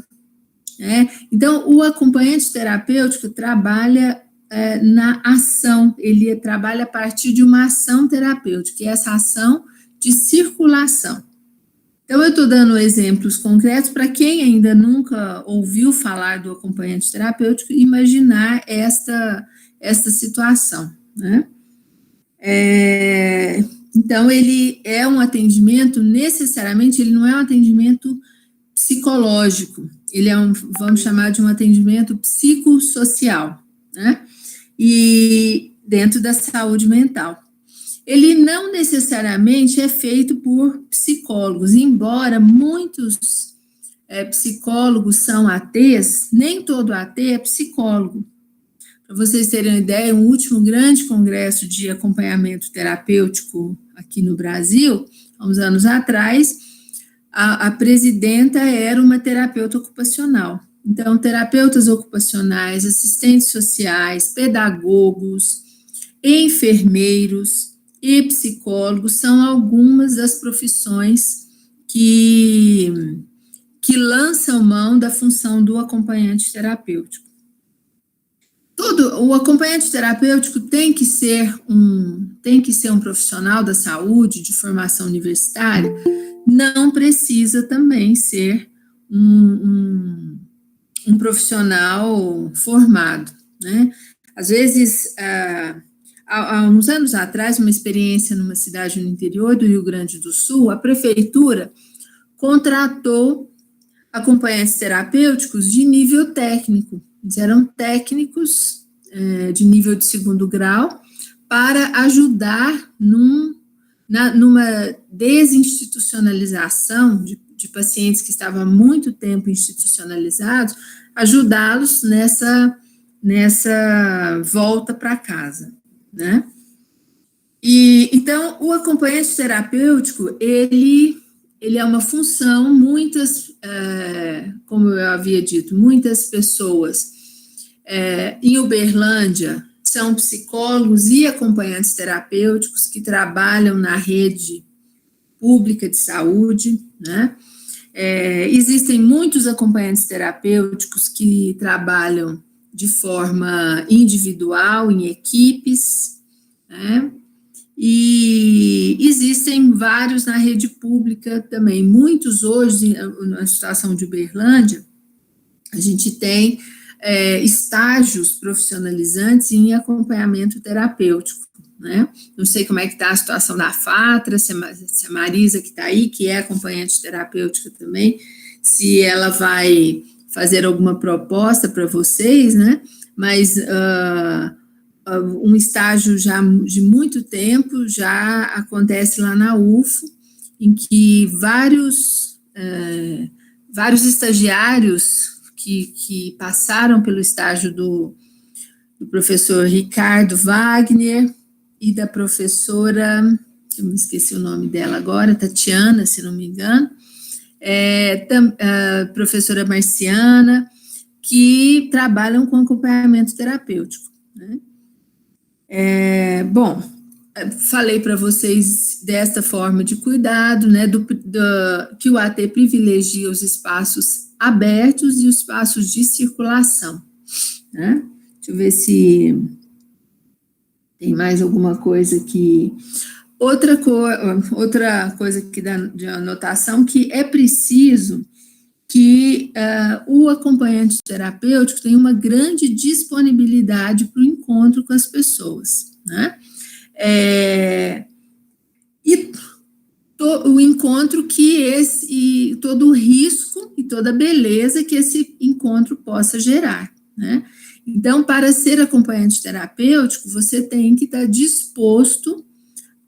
né? Então, o acompanhante terapêutico trabalha na ação, ele trabalha a partir de uma ação terapêutica, e essa ação de circulação. Então, eu estou dando exemplos concretos para quem ainda nunca ouviu falar do acompanhante terapêutico, imaginar esta situação, né? Então, ele é um atendimento, necessariamente, ele não é um atendimento psicológico, ele é vamos chamar de um atendimento psicossocial, né? E dentro da saúde mental. Ele não necessariamente é feito por psicólogos, embora muitos psicólogos são ATs, nem todo AT é psicólogo. Para vocês terem uma ideia, o último grande congresso de acompanhamento terapêutico aqui no Brasil, há uns anos atrás, a presidenta era uma terapeuta ocupacional. Então, terapeutas ocupacionais, assistentes sociais, pedagogos, enfermeiros e psicólogos são algumas das profissões que lançam mão da função do acompanhante terapêutico. O acompanhante terapêutico tem que ser um profissional da saúde, de formação universitária, não precisa também ser um profissional formado, né? Às vezes, há uns anos atrás, uma experiência numa cidade no interior do Rio Grande do Sul, a prefeitura contratou acompanhantes terapêuticos de nível técnico. Eles eram técnicos de nível de 2º grau para ajudar numa desinstitucionalização de pacientes que estavam há muito tempo institucionalizados, ajudá-los nessa volta para casa, né? E então o acompanhante terapêutico ele é uma função, como eu havia dito, muitas pessoas em Uberlândia são psicólogos e acompanhantes terapêuticos que trabalham na rede pública de saúde, né? Existem muitos acompanhantes terapêuticos que trabalham de forma individual, em equipes, né? E existem vários na rede pública também. Muitos hoje, na situação de Uberlândia, a gente tem estágios profissionalizantes em acompanhamento terapêutico, né? Não sei como é que está a situação da FATRA, se a Marisa que está aí, que é acompanhante terapêutica também, se ela vai fazer alguma proposta para vocês, né? Mas um estágio já de muito tempo já acontece lá na UFO, em que vários estagiários que passaram pelo estágio do professor Ricardo Wagner e da professora, eu me esqueci o nome dela agora, Tatiana, se não me engano, a professora Marciana, que trabalham com acompanhamento terapêutico, né? Bom, falei para vocês desta forma de cuidado, né, que o AT privilegia os espaços abertos e os espaços de circulação, né? Deixa eu ver se tem mais alguma coisa aqui. Outra coisa que dá de anotação, que é preciso que o acompanhante terapêutico tenha uma grande disponibilidade para o encontro com as pessoas, né? E o encontro e todo o risco e toda a beleza que esse encontro possa gerar, né? Então, para ser acompanhante terapêutico, você tem que estar disposto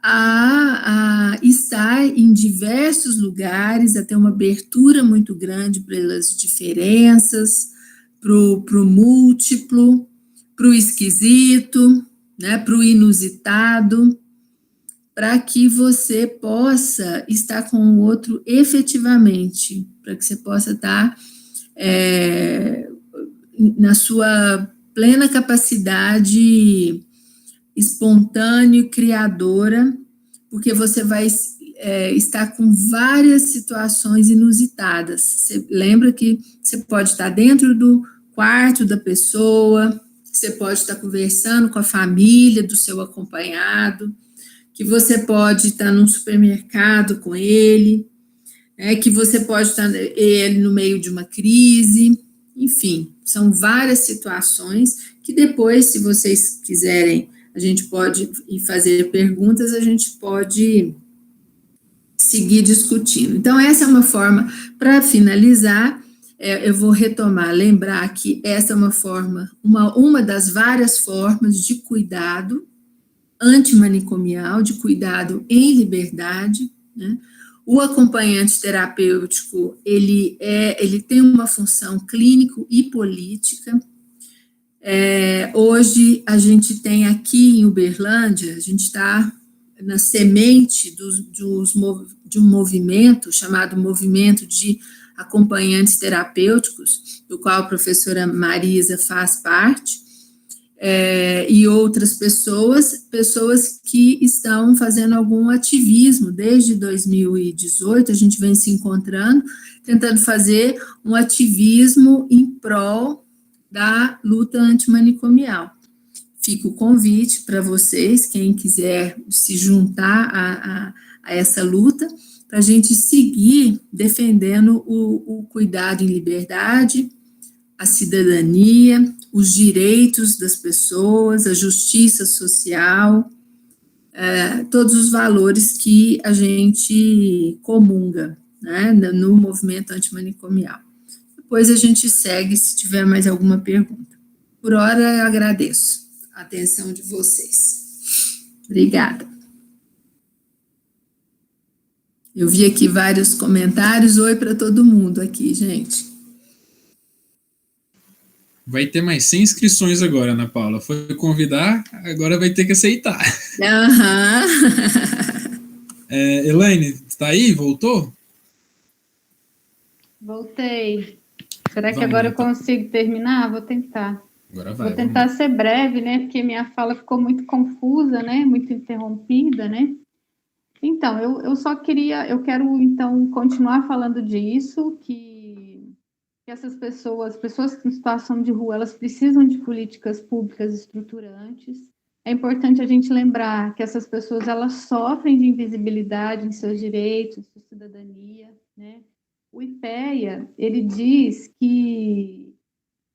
a estar em diversos lugares, a ter uma abertura muito grande pelas diferenças, para o múltiplo, para o esquisito, né, para o inusitado, para que você possa estar com o outro efetivamente, para que você possa estar na sua plena capacidade espontânea e criadora, porque você vai estar com várias situações inusitadas. Você lembra que você pode estar dentro do quarto da pessoa, você pode estar conversando com a família do seu acompanhado, que você pode estar num supermercado com ele, que você pode estar ele no meio de uma crise, enfim, são várias situações que depois, se vocês quiserem, a gente pode ir fazer perguntas, a gente pode seguir discutindo. Então, essa é uma forma, para finalizar, eu vou retomar, lembrar que essa é uma forma, uma das várias formas de cuidado antimanicomial, de cuidado em liberdade, né? O acompanhante terapêutico, ele tem uma função clínico e política. Hoje, a gente tem aqui em Uberlândia, a gente está na semente de um movimento chamado Movimento de Acompanhantes Terapêuticos, do qual a professora Marisa faz parte, e outras pessoas que estão fazendo algum ativismo. Desde 2018, a gente vem se encontrando, tentando fazer um ativismo em prol da luta antimanicomial. Fica o convite para vocês, quem quiser se juntar a essa luta, para a gente seguir defendendo o cuidado em liberdade, a cidadania, os direitos das pessoas, a justiça social, todos os valores que a gente comunga, né, no movimento antimanicomial. Depois a gente segue se tiver mais alguma pergunta. Por hora, eu agradeço a atenção de vocês. Obrigada. Eu vi aqui vários comentários. Oi para todo mundo aqui, gente. Vai ter mais 100 inscrições agora, Ana Paula. Foi convidar, agora vai ter que aceitar. Aham. Elaine, está aí? Voltou? Voltei. Será que Vamos agora lá, então. eu consigo terminar? Vou tentar. Agora vai. Vou tentar ser breve, né? Porque minha fala ficou muito confusa, né? Muito interrompida, né? Então, eu quero então continuar falando disso, que essas pessoas em situação de rua, elas precisam de políticas públicas estruturantes. É importante a gente lembrar que essas pessoas, elas sofrem de invisibilidade em seus direitos, em sua cidadania, né? O IPEA, ele diz que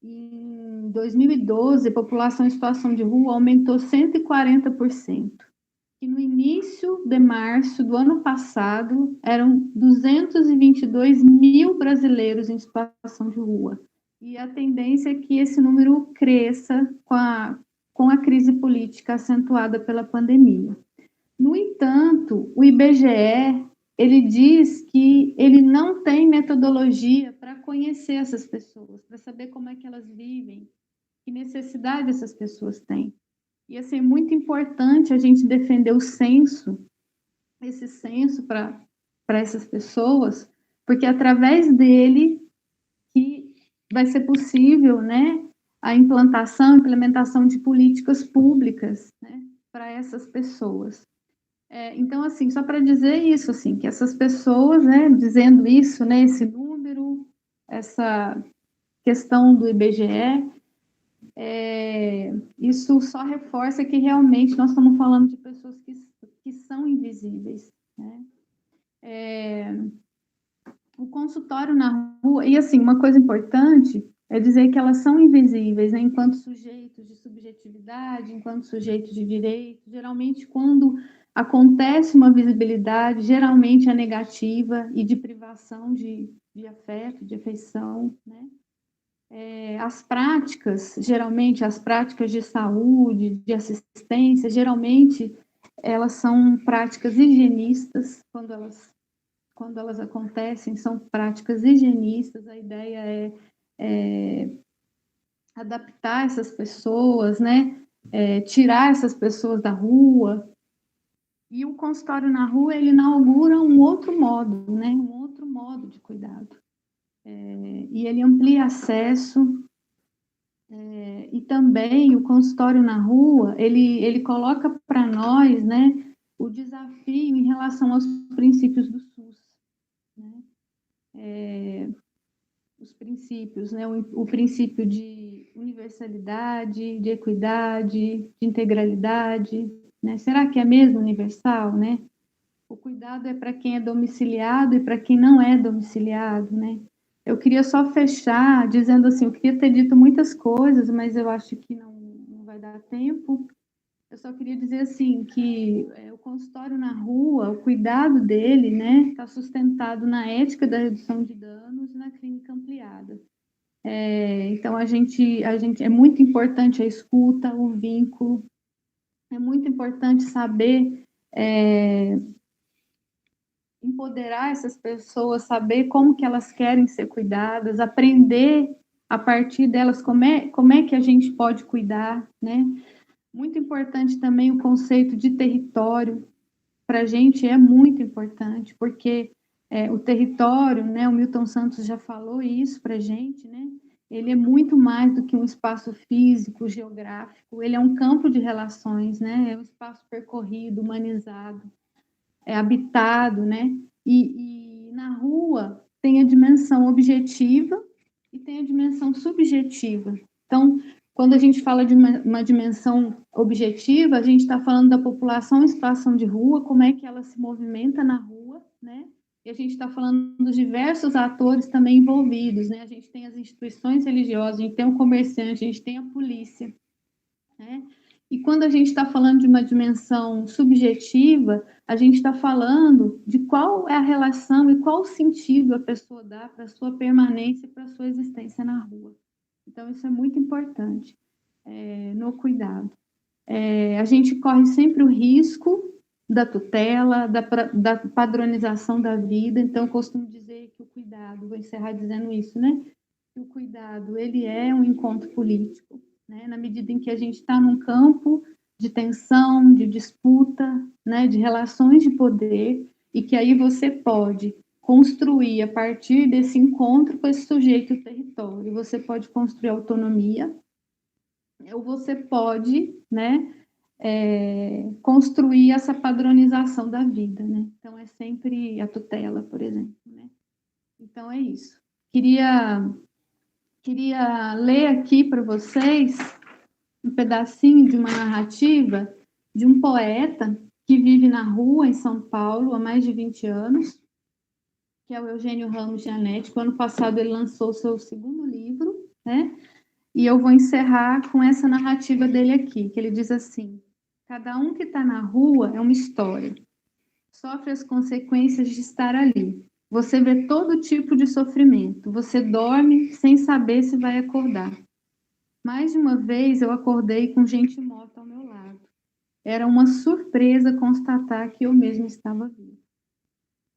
em 2012, a população em situação de rua aumentou 140%. Que no início de março do ano passado, eram 222 mil brasileiros em situação de rua. E a tendência é que esse número cresça com a crise política acentuada pela pandemia. No entanto, o IBGE, ele diz que ele não tem metodologia para conhecer essas pessoas, para saber como é que elas vivem, que necessidade essas pessoas têm. E, assim, é muito importante a gente defender o censo, esse censo para essas pessoas, porque é através dele que vai ser possível, né, a implementação de políticas públicas, né, para essas pessoas. Então, assim, só para dizer isso, assim, que essas pessoas, né, dizendo isso, né, esse número, essa questão do IBGE, isso só reforça que realmente nós estamos falando de pessoas que são invisíveis, né? O consultório na rua, e assim, uma coisa importante é dizer que elas são invisíveis, né, enquanto sujeitos de subjetividade, enquanto sujeitos de direito. Geralmente, quando acontece uma visibilidade, geralmente é negativa e de privação de afeto, de afeição, né? As práticas, geralmente, as práticas de saúde, de assistência, geralmente, elas são práticas higienistas, quando elas acontecem, são práticas higienistas, a ideia é adaptar essas pessoas, né? Tirar essas pessoas da rua. E o consultório na rua, ele inaugura um outro modo, né? Um outro modo de cuidado. E ele amplia acesso, e também o consultório na rua, ele coloca para nós, né, o desafio em relação aos princípios do SUS, né? Os princípios, né, o princípio de universalidade, de equidade, de integralidade, né? Será que é mesmo universal, né? O cuidado é para quem é domiciliado e para quem não é domiciliado, né? Eu queria só fechar dizendo assim, eu queria ter dito muitas coisas, mas eu acho que não vai dar tempo. Eu só queria dizer assim que o consultório na rua, o cuidado dele, né, está sustentado na ética da redução de danos e na clínica ampliada. Então a gente é muito importante a escuta, o vínculo, é muito importante saber empoderar essas pessoas, saber como que elas querem ser cuidadas, aprender a partir delas como é que a gente pode cuidar, né? Muito importante também o conceito de território, para a gente é muito importante, porque o território, né, o Milton Santos já falou isso para a gente, né? Ele é muito mais do que um espaço físico, geográfico, ele é um campo de relações, né? É um espaço percorrido, humanizado, habitado, né? E na rua tem a dimensão objetiva e tem a dimensão subjetiva. Então, quando a gente fala de uma dimensão objetiva, a gente está falando da população em situação de rua, como é que ela se movimenta na rua, né? E a gente está falando dos diversos atores também envolvidos, né? A gente tem as instituições religiosas, a gente tem o comerciante, a gente tem a polícia, né? E quando a gente está falando de uma dimensão subjetiva, a gente está falando de qual é a relação e qual sentido a pessoa dá para a sua permanência e para a sua existência na rua. Então, isso é muito importante no cuidado. A gente corre sempre o risco da tutela, da padronização da vida. Então, eu costumo dizer que o cuidado, vou encerrar dizendo isso, né? Que o cuidado, ele é um encontro político, né? Na medida em que a gente está num campo de tensão, de disputa, né? De relações de poder, e que aí você pode construir a partir desse encontro com esse sujeito e o território. Você pode construir autonomia, ou você pode, né, construir essa padronização da vida, né? Então, é sempre a tutela, por exemplo, né? Então, é isso. Queria ler aqui para vocês um pedacinho de uma narrativa de um poeta que vive na rua, em São Paulo, há mais de 20 anos, que é o Eugênio Ramos Gianetti. O ano passado ele lançou o seu segundo livro, né? E eu vou encerrar com essa narrativa dele aqui, que ele diz assim: cada um que está na rua é uma história, sofre as consequências de estar ali. Você vê todo tipo de sofrimento, você dorme sem saber se vai acordar. Mais de uma vez eu acordei com gente morta ao meu lado. Era uma surpresa constatar que eu mesma estava viva.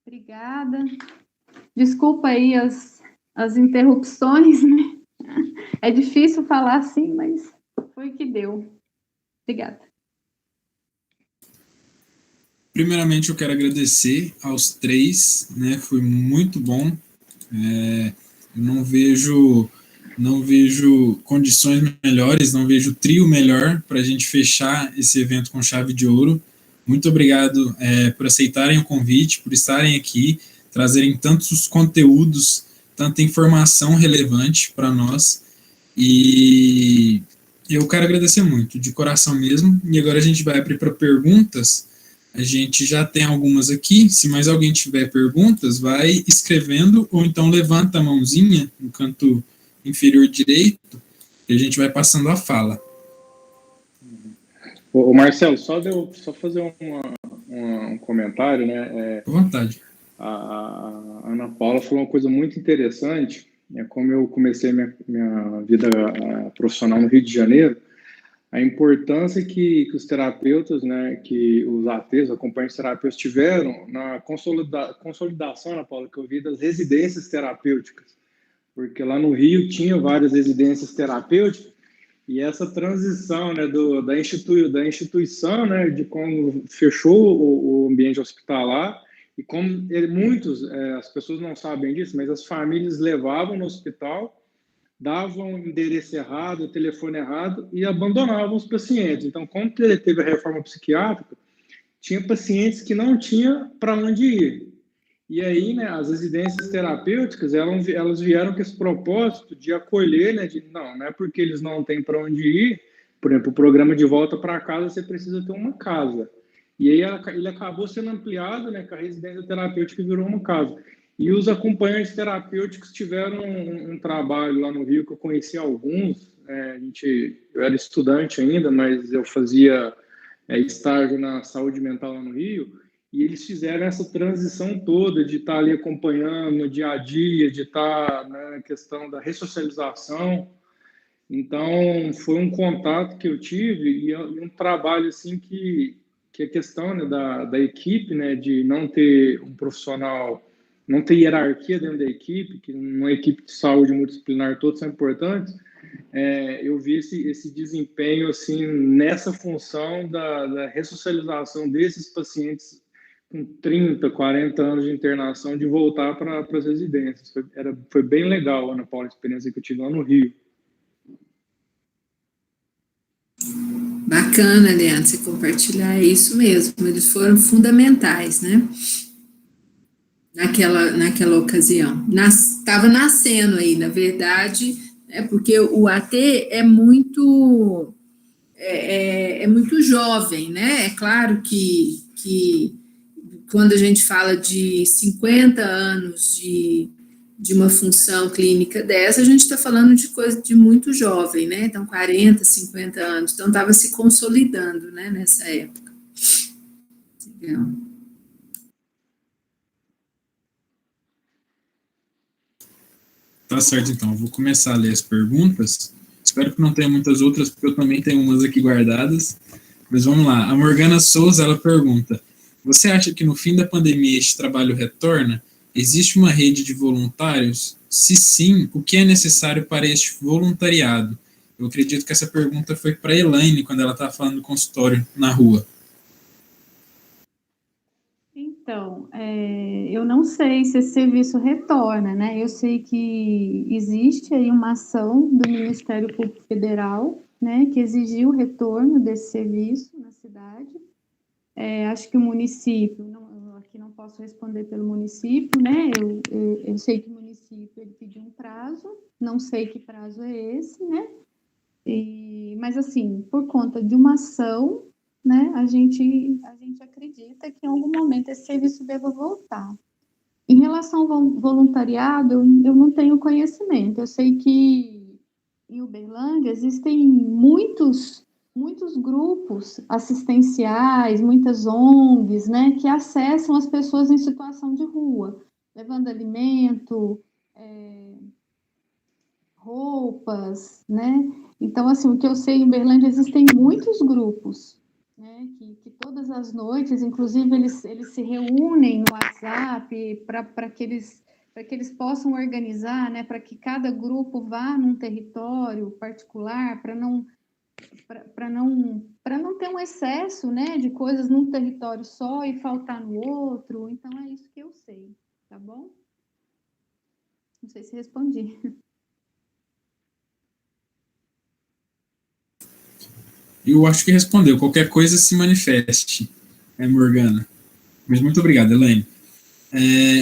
Obrigada. Desculpa aí as interrupções, né? É difícil falar assim, mas foi o que deu. Obrigada. Primeiramente, eu quero agradecer aos três, né? Foi muito bom. Eu não vejo condições melhores, não vejo trio melhor para a gente fechar esse evento com chave de ouro. Muito obrigado por aceitarem o convite, por estarem aqui, trazerem tantos conteúdos, tanta informação relevante para nós. E eu quero agradecer muito, de coração mesmo. E agora a gente vai abrir para perguntas. A gente já tem algumas aqui. Se mais alguém tiver perguntas, vai escrevendo ou então levanta a mãozinha no canto inferior direito e a gente vai passando a fala. Ô Marcelo, só fazer um comentário, né? À vontade. A Ana Paula falou uma coisa muito interessante. Como eu comecei minha vida profissional no Rio de Janeiro, a importância que os terapeutas, né, que os ATs, acompanhantes terapeutas, tiveram na consolidação, Ana Paula, que eu vi das residências terapêuticas, porque lá no Rio tinha várias residências terapêuticas, e essa transição, né, da instituição, né, de como fechou o ambiente hospitalar, e como as pessoas não sabem disso, mas as famílias levavam no hospital, davam o endereço errado, o telefone errado e abandonavam os pacientes. Então, como teve a reforma psiquiátrica, tinha pacientes que não tinham para onde ir. E aí, né, as residências terapêuticas, elas vieram com esse propósito de acolher, né, não é porque eles não têm para onde ir, por exemplo, o programa de volta para casa, você precisa ter uma casa. E aí ele acabou sendo ampliado, né, com a residência terapêutica virou uma casa. E os acompanhantes terapêuticos tiveram um trabalho lá no Rio, que eu conheci alguns, eu era estudante ainda, mas eu fazia estágio na saúde mental lá no Rio, e eles fizeram essa transição toda de estar ali acompanhando no dia a dia, de estar na questão da ressocialização. Então, foi um contato que eu tive e um trabalho assim que a questão, né, da equipe, né, de não ter um profissional, não ter hierarquia dentro da equipe, que numa equipe de saúde multidisciplinar todos são importantes. Eu vi esse desempenho assim nessa função da ressocialização desses pacientes com 30, 40 anos de internação, de voltar para as residências. Foi bem legal, Ana Paula, a experiência que eu tive lá no Rio. Bacana, Leandro, você compartilhar isso mesmo. Eles foram fundamentais, né? Naquela ocasião. Estava nascendo aí, na verdade, porque o AT é muito jovem, né? É claro que quando a gente fala de 50 anos de uma função clínica dessa, a gente está falando de coisa de muito jovem, né? Então, 40, 50 anos. Então, estava se consolidando, né, nessa época. Legal. Tá certo, então. Eu vou começar a ler as perguntas. Espero que não tenha muitas outras, porque eu também tenho umas aqui guardadas. Mas vamos lá. A Morgana Souza, ela pergunta: você acha que no fim da pandemia este trabalho retorna? Existe uma rede de voluntários? Se sim, o que é necessário para este voluntariado? Eu acredito que essa pergunta foi para a Elaine, quando ela estava falando do consultório na rua. Então, eu não sei se esse serviço retorna, né? Eu sei que existe aí uma ação do Ministério Público Federal, né, que exigiu o retorno desse serviço na cidade. Acho que o município, aqui não posso responder pelo município, né? Eu sei que o município ele pediu um prazo, não sei que prazo é esse, né? Mas assim, por conta de uma ação, né, a gente acredita que em algum momento esse serviço deva voltar. Em relação ao voluntariado, eu não tenho conhecimento. Eu sei que em Uberlândia existem muitos grupos assistenciais, muitas ONGs, né, que acessam as pessoas em situação de rua, levando alimento, roupas, né? Então, assim, o que eu sei, em Uberlândia existem muitos grupos, né, que todas as noites, inclusive, eles se reúnem no WhatsApp para que eles possam organizar, né, para que cada grupo vá num território particular, para não ter um excesso, né, de coisas num território só e faltar no outro. Então, é isso que eu sei, tá bom? Não sei se respondi. Eu acho que respondeu. Qualquer coisa se manifeste, Morgana. Mas muito obrigado, Elaine.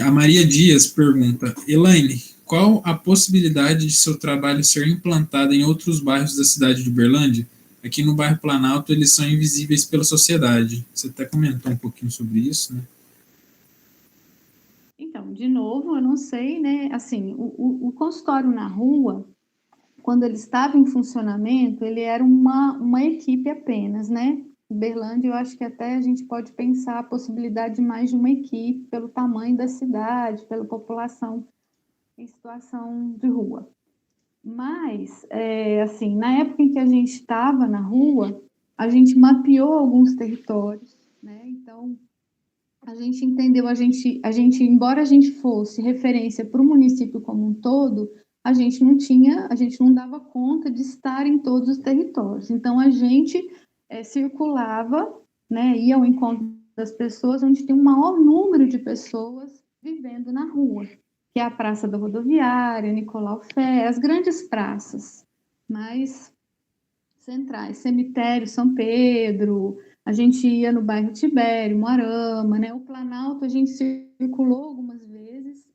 A Maria Dias pergunta: Elaine, qual a possibilidade de seu trabalho ser implantado em outros bairros da cidade de Uberlândia? Aqui no bairro Planalto, eles são invisíveis pela sociedade. Você até comentou um pouquinho sobre isso, né? Então, de novo, eu não sei, né? Assim, o consultório na rua, quando ele estava em funcionamento, ele era uma equipe apenas, né? Uberlândia, eu acho que até a gente pode pensar a possibilidade de mais de uma equipe, pelo tamanho da cidade, pela população em situação de rua. Mas, assim, na época em que a gente estava na rua, a gente mapeou alguns territórios, né? Então, a gente entendeu, embora a gente fosse referência para o município como um todo, a gente não dava conta de estar em todos os territórios. Então, a gente circulava, né, ia ao encontro das pessoas, onde tem um maior número de pessoas vivendo na rua, que é a Praça da Rodoviária, Nicolau Fé, as grandes praças mais centrais, Cemitério São Pedro, A gente ia no bairro Tibério, Moarama, né? O Planalto a gente circulou algumas vezes,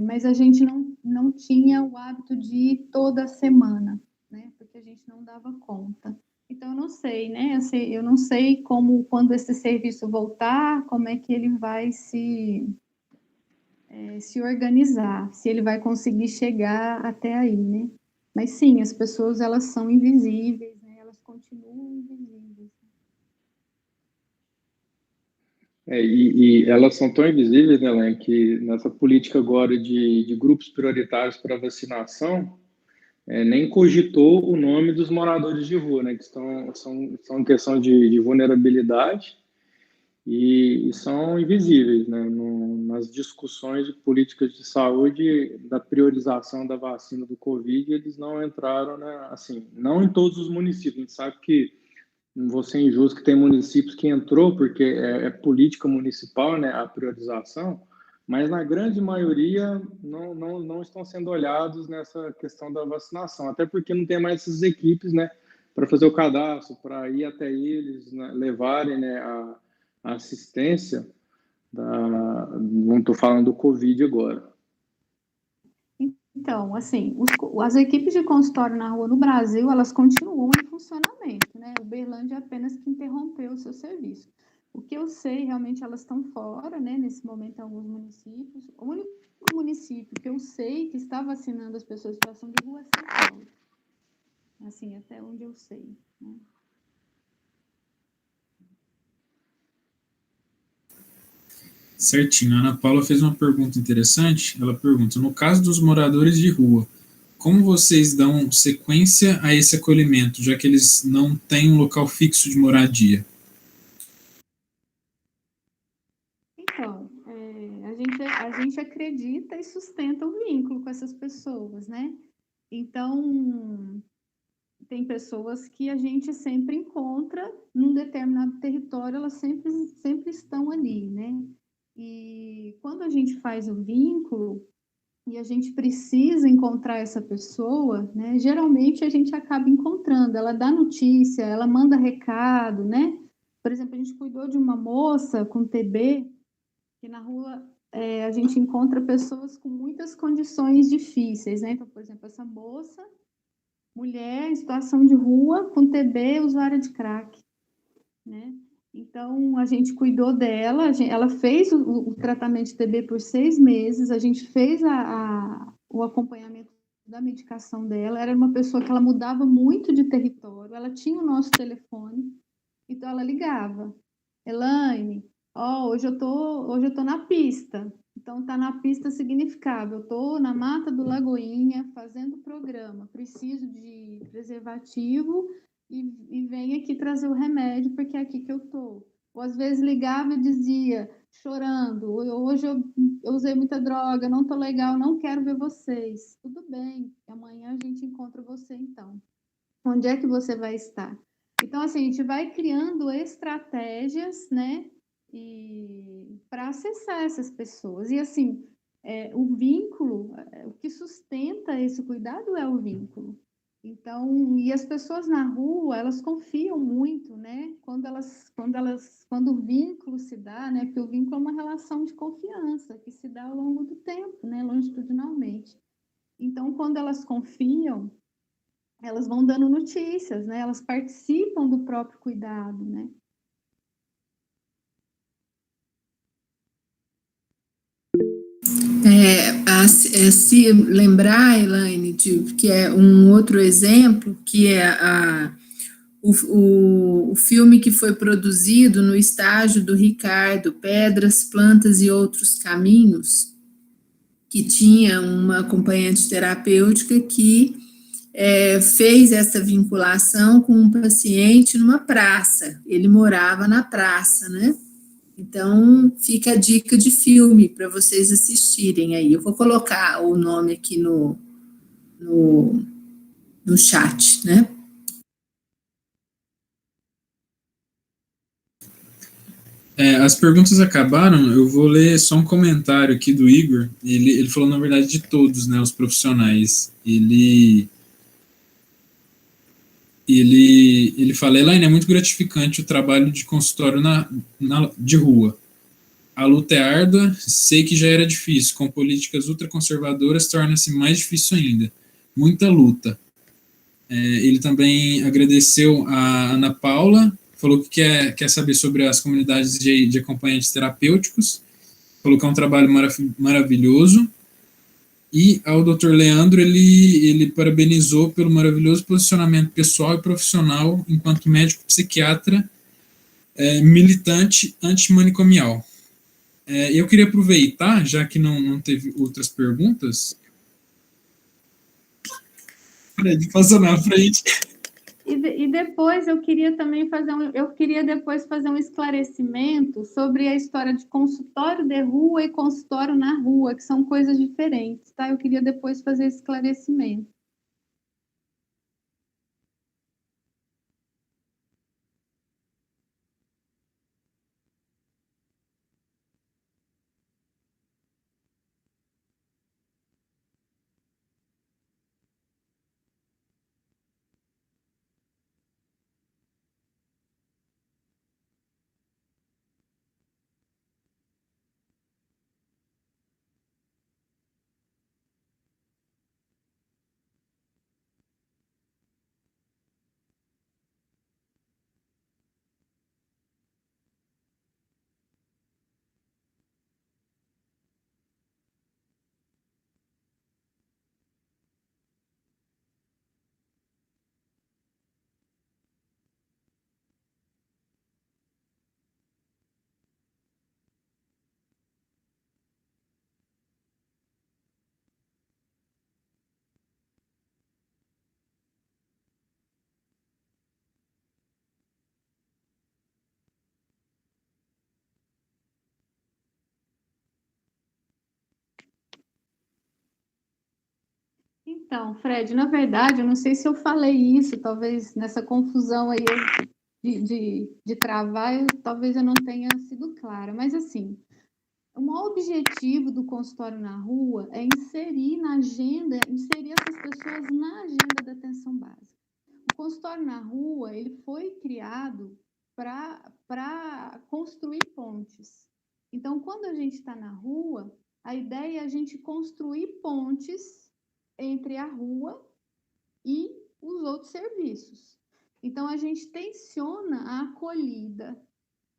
mas a gente não tinha o hábito de ir toda semana, né? Porque a gente não dava conta. Então, eu não sei, né? Eu não sei como, quando esse serviço voltar, como é que ele vai se organizar, se ele vai conseguir chegar até aí, né? Mas sim, as pessoas, elas são invisíveis, né? Elas continuam invisíveis. E elas são tão invisíveis, né, Elaine, que nessa política agora de grupos prioritários para vacinação, nem cogitou o nome dos moradores de rua, né, que são em questão de vulnerabilidade e são invisíveis, né, nas discussões de políticas de saúde, da priorização da vacina do Covid, eles não entraram, né, assim, não em todos os municípios. A gente sabe que, não vou ser injusto, que tem municípios que entrou porque é política municipal, né, a priorização, mas na grande maioria não estão sendo olhados nessa questão da vacinação, até porque não tem mais essas equipes, né, para fazer o cadastro, para ir até eles, né, levarem, né, a assistência não estou falando do Covid agora. Então, assim, as equipes de consultório na rua no Brasil, elas continuam em funcionamento, né? Uberlândia apenas que interrompeu o seu serviço. O que eu sei, realmente, elas estão fora, né? Nesse momento, em alguns municípios. O único município que eu sei que está vacinando as pessoas em situação de rua é São Paulo. Assim, até onde eu sei, né? Certinho. A Ana Paula fez uma pergunta interessante. Ela pergunta: no caso dos moradores de rua, como vocês dão sequência a esse acolhimento, já que eles não têm um local fixo de moradia? Então, a gente acredita e sustenta o vínculo com essas pessoas, né? Então, tem pessoas que a gente sempre encontra num determinado território, elas sempre estão ali, né? E quando a gente faz o vínculo e a gente precisa encontrar essa pessoa, né? Geralmente a gente acaba encontrando, ela dá notícia, ela manda recado, né? Por exemplo, a gente cuidou de uma moça com TB, que na rua a gente encontra pessoas com muitas condições difíceis, né? Então, por exemplo, essa moça, mulher em situação de rua, com TB, usuária de crack, né? Então, a gente cuidou dela, ela fez o tratamento de TB por 6 meses, a gente fez o acompanhamento da medicação dela, era uma pessoa que ela mudava muito de território, ela tinha o nosso telefone, então ela ligava: Elaine, hoje eu tô na pista. Então, tá na pista significava, eu tô na Mata do Lagoinha fazendo programa, preciso de preservativo e vem aqui trazer o remédio, porque é aqui que eu tô. Ou às vezes ligava e dizia, chorando: hoje eu usei muita droga, não tô legal, não quero ver vocês. Tudo bem, amanhã a gente encontra você então. Onde é que você vai estar? Então, assim, a gente vai criando estratégias, né, para acessar essas pessoas. E, assim, o vínculo, o que sustenta esse cuidado é o vínculo. Então, e as pessoas na rua, elas confiam muito, né, quando o vínculo se dá, né, porque o vínculo é uma relação de confiança que se dá ao longo do tempo, né, longitudinalmente. Então, quando elas confiam, elas vão dando notícias, né? Elas participam do próprio cuidado, né? Se lembrar, Elaine, que é um outro exemplo, que é o filme que foi produzido no estágio do Ricardo, Pedras, Plantas e Outros Caminhos, que tinha uma acompanhante terapêutica que fez essa vinculação com um paciente numa praça. Ele morava na praça, né? Então, fica a dica de filme para vocês assistirem aí. Eu vou colocar o nome aqui no chat, né? As perguntas acabaram, eu vou ler só um comentário aqui do Igor. Ele falou, na verdade, de todos, né, os profissionais. Ele ele fala: Elaine, é muito gratificante o trabalho de consultório de rua. A luta é árdua, sei que já era difícil, com políticas ultraconservadoras torna-se mais difícil ainda. Muita luta. Ele também agradeceu a Ana Paula, falou que quer saber sobre as comunidades de acompanhantes terapêuticos, falou que é um trabalho maravilhoso. E ao Dr. Leandro, ele parabenizou pelo maravilhoso posicionamento pessoal e profissional enquanto médico psiquiatra militante antimanicomial. Eu queria aproveitar, já que não teve outras perguntas, de passar na frente. E depois eu queria também fazer um esclarecimento sobre a história de consultório de rua e consultório na rua, que são coisas diferentes, tá? Eu queria depois fazer esse esclarecimento. Então, Fred, na verdade, eu não sei se eu falei isso, talvez nessa confusão aí de travar, talvez eu não tenha sido clara, mas assim, o maior objetivo do consultório na rua é inserir essas pessoas na agenda da atenção básica. O consultório na rua, ele foi criado para construir pontes. Então, quando a gente está na rua, a ideia é a gente construir pontes entre a rua e os outros serviços. Então, a gente tensiona a acolhida,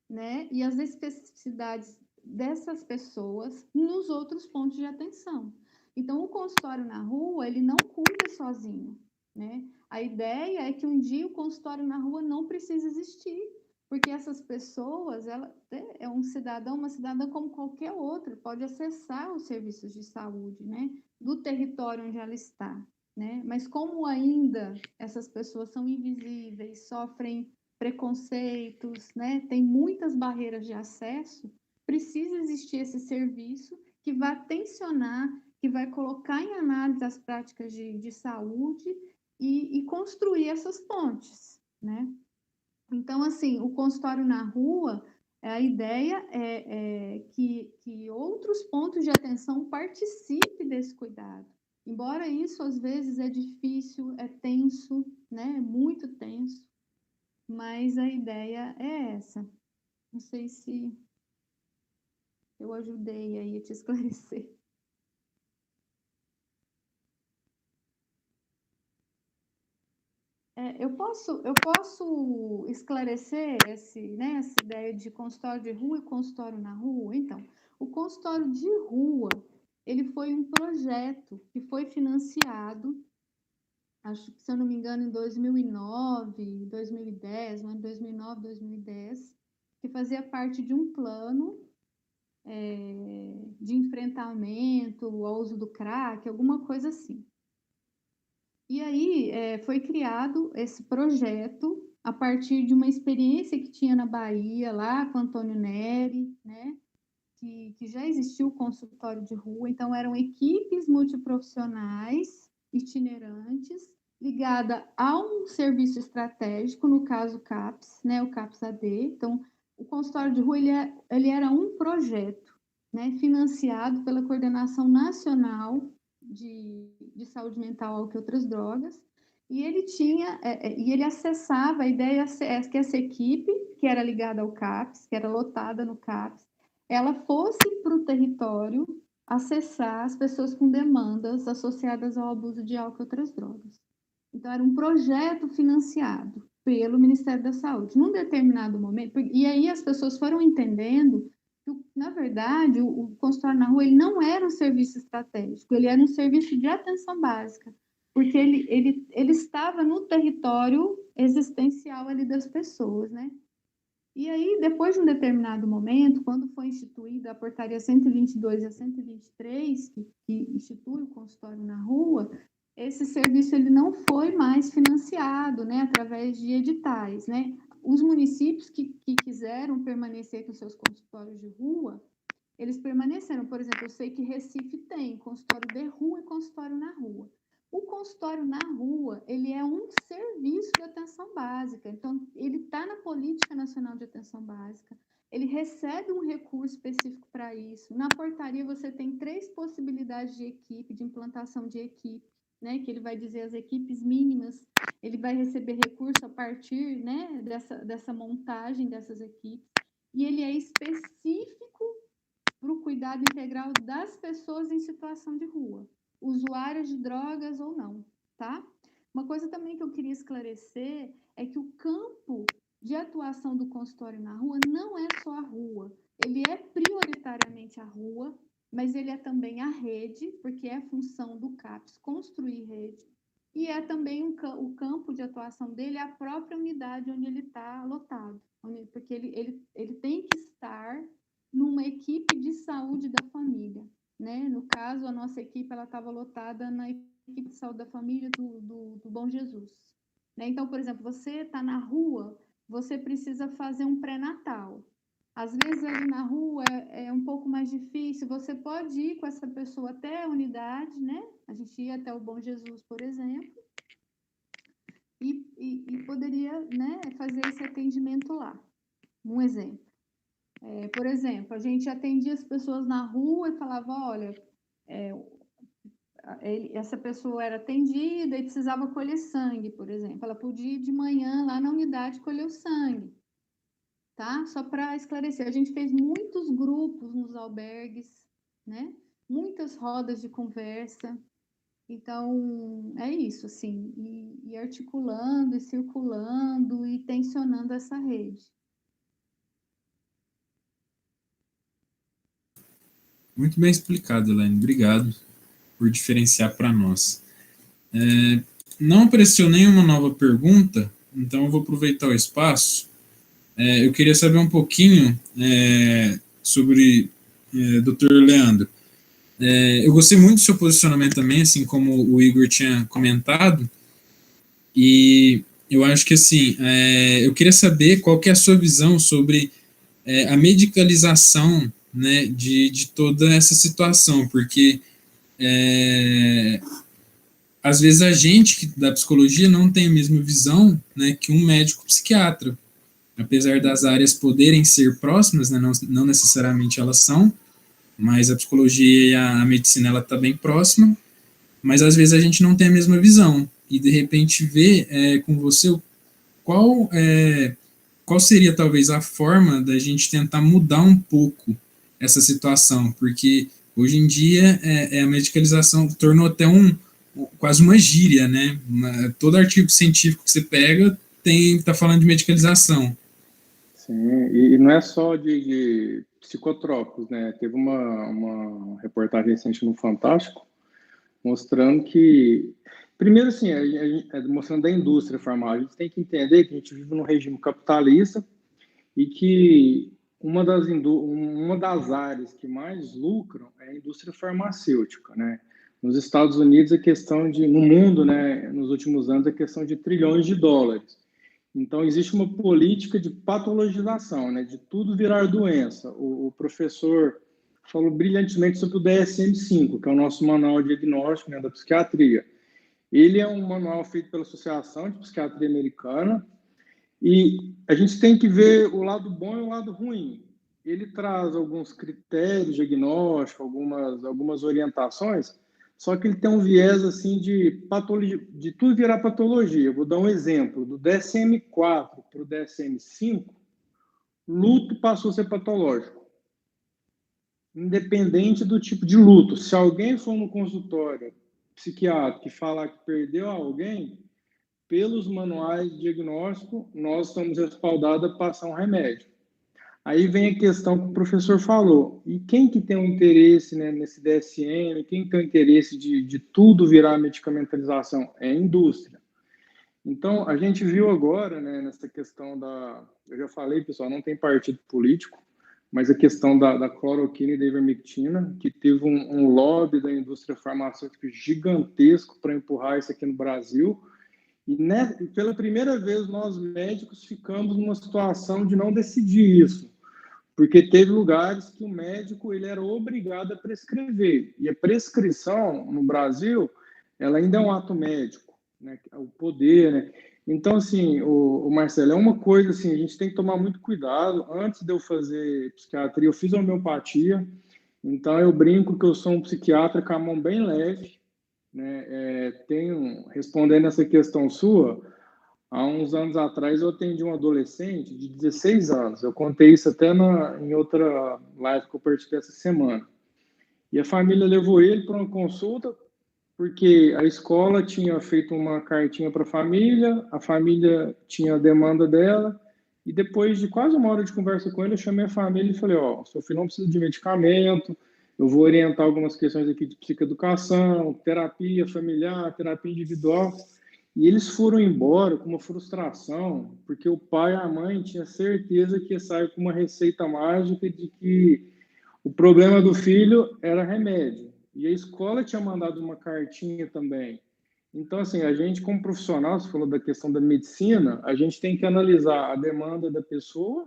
né, e as especificidades dessas pessoas nos outros pontos de atenção. Então, o consultório na rua, ele não cuida sozinho, né? A ideia é que um dia o consultório na rua não precisa existir, porque essas pessoas, ela é um cidadão, uma cidadã como qualquer outra, pode acessar os serviços de saúde, né, do território onde ela está, né? Mas como ainda essas pessoas são invisíveis, sofrem preconceitos, né? Tem muitas barreiras de acesso, precisa existir esse serviço que vai tensionar, que vai colocar em análise as práticas de saúde e construir essas pontes, né? Então, assim, o consultório na rua, a ideia é que outros pontos de atenção participem desse cuidado. Embora isso, às vezes, é difícil, é tenso, né? É muito tenso, mas a ideia é essa. Não sei se eu ajudei aí a te esclarecer. Eu posso esclarecer essa ideia de consultório de rua e consultório na rua? Então, o consultório de rua, ele foi um projeto que foi financiado, acho que, se eu não me engano, em 2009, 2010, no ano 2009, 2010, que fazia parte de um plano de enfrentamento ao uso do crack, alguma coisa assim. E aí foi criado esse projeto a partir de uma experiência que tinha na Bahia, lá com Antônio Neri, né? Que já existiu o consultório de rua, então eram equipes multiprofissionais, itinerantes, ligada a um serviço estratégico, no caso o CAPS, né? O CAPS-AD. Então, o consultório de rua ele era um projeto, né? Financiado pela Coordenação Nacional de Saúde Mental, Álcool e Outras Drogas, E ele e ele acessava a ideia que essa equipe, que era ligada ao CAPS, que era lotada no CAPS, ela fosse para o território acessar as pessoas com demandas associadas ao abuso de álcool e outras drogas. Então, era um projeto financiado pelo Ministério da Saúde. Num determinado momento, e aí as pessoas foram entendendo que, na verdade, o consultório na rua ele não era um serviço estratégico, ele era um serviço de atenção básica, porque ele estava no território existencial ali das pessoas, né? E aí, depois de um determinado momento, quando foi instituída a portaria 122 e a 123, que institui o consultório na rua, esse serviço ele não foi mais financiado, né, através de editais, né? Os municípios que quiseram permanecer com seus consultórios de rua, eles permaneceram. Por exemplo, eu sei que Recife tem consultório de rua e consultório na rua. O consultório na rua, ele é um serviço de atenção básica. Então, ele está na Política Nacional de Atenção Básica, ele recebe um recurso específico para isso. Na portaria, você tem 3 possibilidades de equipe, de implantação de equipe, né, que ele vai dizer as equipes mínimas, ele vai receber recurso a partir, né, dessa montagem dessas equipes, e ele é específico para o cuidado integral das pessoas em situação de rua, usuárias de drogas ou não, tá? Uma coisa também que eu queria esclarecer é que o campo de atuação do consultório na rua não é só a rua, ele é prioritariamente a rua, mas ele é também a rede, porque é função do CAPS construir rede, e é também o campo de atuação dele, a própria unidade onde ele está lotado, porque ele tem que estar numa equipe de saúde da família, né? No caso, a nossa equipe estava lotada na equipe de saúde da família do Bom Jesus, né? Então, por exemplo, você está na rua, você precisa fazer um pré-natal. Às vezes, ali na rua é um pouco mais difícil, você pode ir com essa pessoa até a unidade, né? A gente ia até o Bom Jesus, por exemplo, e poderia, né, fazer esse atendimento lá. Um exemplo. Por exemplo, a gente atendia as pessoas na rua e falava, olha, essa pessoa era atendida e precisava colher sangue, por exemplo. Ela podia ir de manhã lá na unidade colher o sangue, tá? Só para esclarecer, a gente fez muitos grupos nos albergues, né? Muitas rodas de conversa. Então, é isso, assim, e articulando, e circulando, e tensionando essa rede. Muito bem explicado, Elaine. Obrigado por diferenciar para nós. Não apareceu nenhuma nova pergunta, então eu vou aproveitar o espaço. Eu queria saber um pouquinho sobre Dr. Leandro. Eu gostei muito do seu posicionamento também, assim como o Igor tinha comentado, e eu acho que, assim, eu queria saber qual que é a sua visão sobre a medicalização, né, de toda essa situação, porque às vezes a gente da psicologia não tem a mesma visão, né, que um médico psiquiatra, apesar das áreas poderem ser próximas, né, não necessariamente elas são, mas a psicologia e a medicina ela está bem próxima, mas às vezes a gente não tem a mesma visão, e de repente ver com você qual seria talvez a forma da gente tentar mudar um pouco essa situação, porque hoje em dia a medicalização tornou até quase uma gíria, né? Todo artigo científico que você pega está falando de medicalização. Sim, e não é só de psicotrópicos, né? Teve uma reportagem recente no Fantástico mostrando que, primeiro, assim, mostrando da indústria farmacêutica. A gente tem que entender que a gente vive num regime capitalista e que uma das áreas que mais lucram é a indústria farmacêutica, né? Nos Estados Unidos, no mundo, né, nos últimos anos, a questão de trilhões de dólares. Então, existe uma política de patologização, né, de tudo virar doença. O professor falou brilhantemente sobre o DSM-5, que é o nosso manual diagnóstico, né, da psiquiatria. Ele é um manual feito pela Associação de Psiquiatria Americana, e a gente tem que ver o lado bom e o lado ruim. Ele traz alguns critérios diagnósticos, algumas orientações, só que ele tem um viés assim de patologia, de tudo virar patologia. Eu vou dar um exemplo, do DSM-4 para o DSM-5, luto passou a ser patológico, independente do tipo de luto. Se alguém for no consultório psiquiátrico e falar que perdeu alguém, pelos manuais de diagnóstico, nós estamos respaldados a passar um remédio. Aí vem a questão que o professor falou. E quem que tem um interesse, né, nesse DSM, quem tem o interesse de tudo virar medicamentalização? É a indústria. Então, a gente viu agora, né, nessa questão da... Eu já falei, pessoal, não tem partido político, mas a questão da cloroquina e da ivermectina, que teve um lobby da indústria farmacêutica gigantesco para empurrar isso aqui no Brasil. E pela primeira vez, nós médicos ficamos numa situação de não decidir isso, porque teve lugares que o médico ele era obrigado a prescrever, e a prescrição no Brasil, ela ainda é um ato médico, né? O poder, né? Então, assim, o Marcelo, é uma coisa assim, a gente tem que tomar muito cuidado. Antes de eu fazer psiquiatria, eu fiz homeopatia, então eu brinco que eu sou um psiquiatra com a mão bem leve, né? Respondendo essa questão sua, há uns anos atrás eu atendi um adolescente de 16 anos, eu contei isso até em outra live que eu participei essa semana, e a família levou ele para uma consulta, porque a escola tinha feito uma cartinha para a família tinha a demanda dela, e depois de quase uma hora de conversa com ele, eu chamei a família e falei, seu filho não precisa de medicamento, eu vou orientar algumas questões aqui de psicoeducação, terapia familiar, terapia individual. E eles foram embora com uma frustração, porque o pai e a mãe tinham certeza que ia sair com uma receita mágica de que o problema do filho era remédio. E a escola tinha mandado uma cartinha também. Então, assim, a gente, como profissional, você falou da questão da medicina, a gente tem que analisar a demanda da pessoa,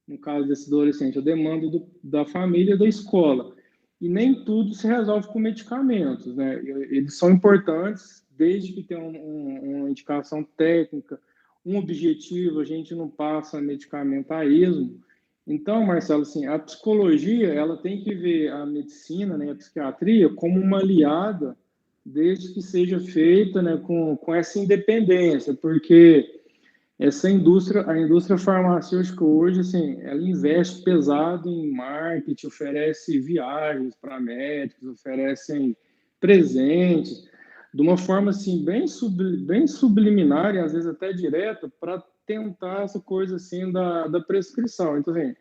no caso desse adolescente, a demanda da família e da escola. E nem tudo se resolve com medicamentos, né? Eles são importantes, desde que tenha uma indicação técnica, um objetivo, a gente não passa medicamento a esmo. Então, Marcelo, assim, a psicologia, ela tem que ver a medicina, né, a psiquiatria, como uma aliada, desde que seja feita, né, com essa independência, porque a indústria farmacêutica hoje, assim, ela investe pesado em marketing, oferece viagens para médicos, oferecem presentes, de uma forma, assim, bem subliminar e às vezes até direta, para tentar essa coisa, assim, da prescrição. Então, assim,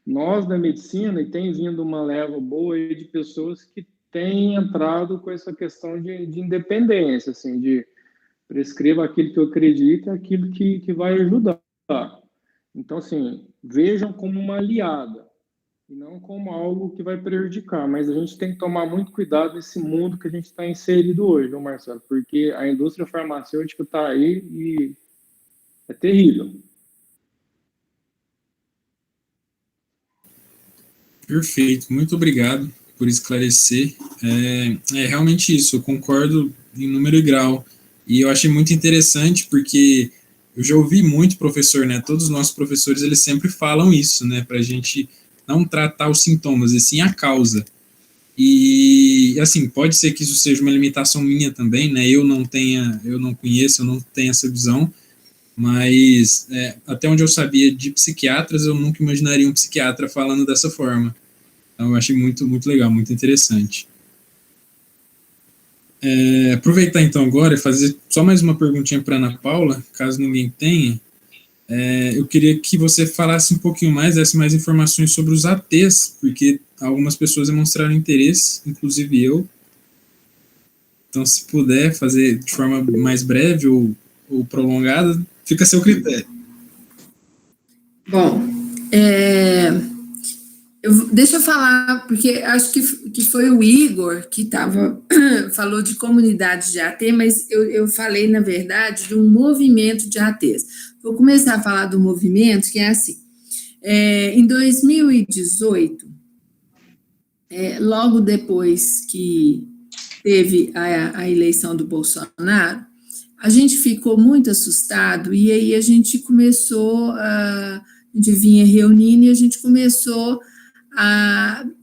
nós da medicina, e tem vindo uma leva boa aí de pessoas que têm entrado com essa questão de independência, assim, de prescreva aquilo que eu acredito, aquilo que vai ajudar. Então, assim, vejam como uma aliada, e não como algo que vai prejudicar. Mas a gente tem que tomar muito cuidado nesse mundo que a gente está inserido hoje, viu, Marcelo? Porque a indústria farmacêutica está aí e é terrível. Perfeito, muito obrigado por esclarecer. É realmente isso, eu concordo em número e grau. E eu achei muito interessante porque eu já ouvi muito professor, né? Todos os nossos professores, eles sempre falam isso, né? Para a gente não tratar os sintomas, e sim a causa. E, assim, pode ser que isso seja uma limitação minha também, né? Eu não conheço, eu não tenho essa visão, mas até onde eu sabia de psiquiatras, eu nunca imaginaria um psiquiatra falando dessa forma. Então, eu achei muito, muito legal, muito interessante. Aproveitar então agora e fazer só mais uma perguntinha para a Ana Paula, caso ninguém tenha. Eu queria que você falasse um pouquinho mais, desse mais informações sobre os ATs, porque algumas pessoas demonstraram interesse, inclusive eu. Então, se puder fazer de forma mais breve ou prolongada, fica a seu critério. Bom, deixa eu falar, porque acho que foi o Igor que falou de comunidade de AT, mas eu falei, na verdade, de um movimento de ATs. Vou começar a falar do movimento, que é assim. Em 2018, logo depois que teve a eleição do Bolsonaro, a gente ficou muito assustado, e aí a gente começou, a gente vinha reunindo, e a gente começou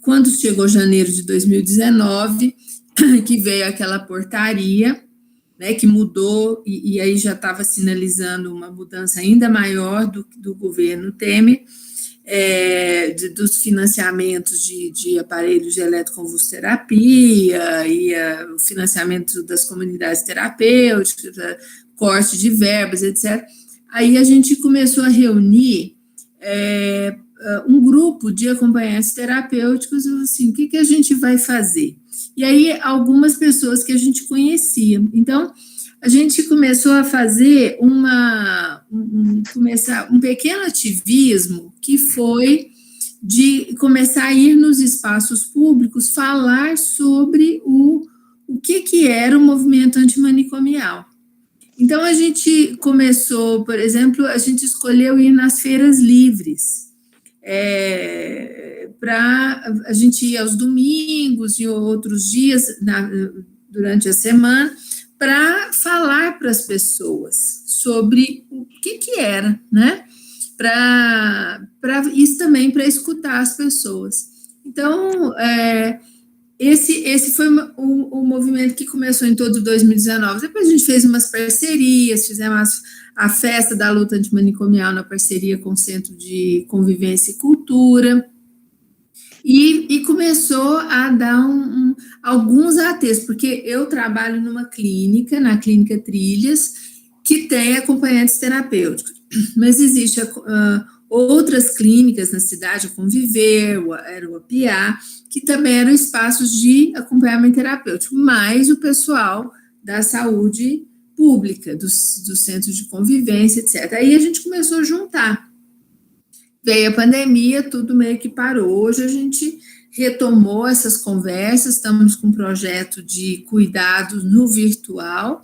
quando chegou janeiro de 2019, que veio aquela portaria, né, que mudou, e aí já estava sinalizando uma mudança ainda maior do governo Temer, dos financiamentos de aparelhos de eletroconvulsoterapia e o financiamento das comunidades terapêuticas, corte de verbas, etc. Aí a gente começou a reunir um grupo de acompanhantes terapêuticos, assim, o que a gente vai fazer? E aí, algumas pessoas que a gente conhecia. Então, a gente começou a fazer um pequeno ativismo, que foi de começar a ir nos espaços públicos falar sobre o que era o movimento antimanicomial. Então, a gente começou, por exemplo, a gente escolheu ir nas feiras livres, a gente ia aos domingos e outros dias durante a semana, para falar para as pessoas sobre o que era, né? Para isso também, para escutar as pessoas. Então, esse foi o movimento que começou em todo 2019. Depois a gente fez umas parcerias, fizemos a festa da luta antimanicomial na parceria com o Centro de Convivência e Cultura, e começou a dar alguns ATs, porque eu trabalho na Clínica Trilhas, que tem acompanhantes terapêuticos, mas existe outras clínicas na cidade, a Conviver, era o APA, que também eram espaços de acompanhamento terapêutico, mais o pessoal da saúde pública, dos centros de convivência, etc. Aí a gente começou a juntar. Veio a pandemia, tudo meio que parou. Hoje a gente retomou essas conversas, estamos com um projeto de cuidados no virtual,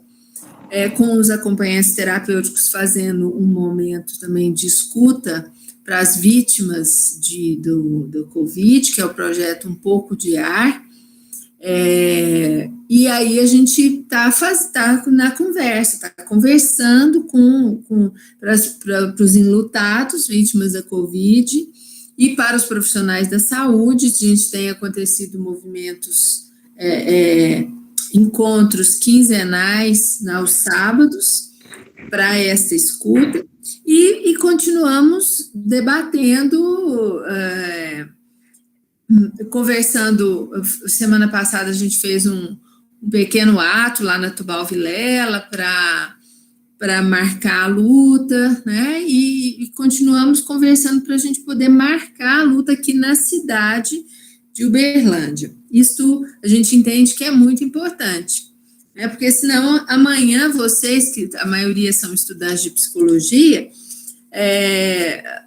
com os acompanhantes terapêuticos fazendo um momento também de escuta para as vítimas do Covid, que é o projeto Um Pouco de Ar, e aí a gente está na conversa, está conversando para os enlutados, vítimas da Covid, e para os profissionais da saúde. A gente tem acontecido movimentos, encontros quinzenais aos sábados para essa escuta, e continuamos debatendo, conversando. Semana passada a gente fez um pequeno ato lá na Tubal Vilela para marcar a luta, né? E continuamos conversando para a gente poder marcar a luta aqui na cidade de Uberlândia. Isso a gente entende que é muito importante, né? Porque senão amanhã vocês, que a maioria são estudantes de psicologia,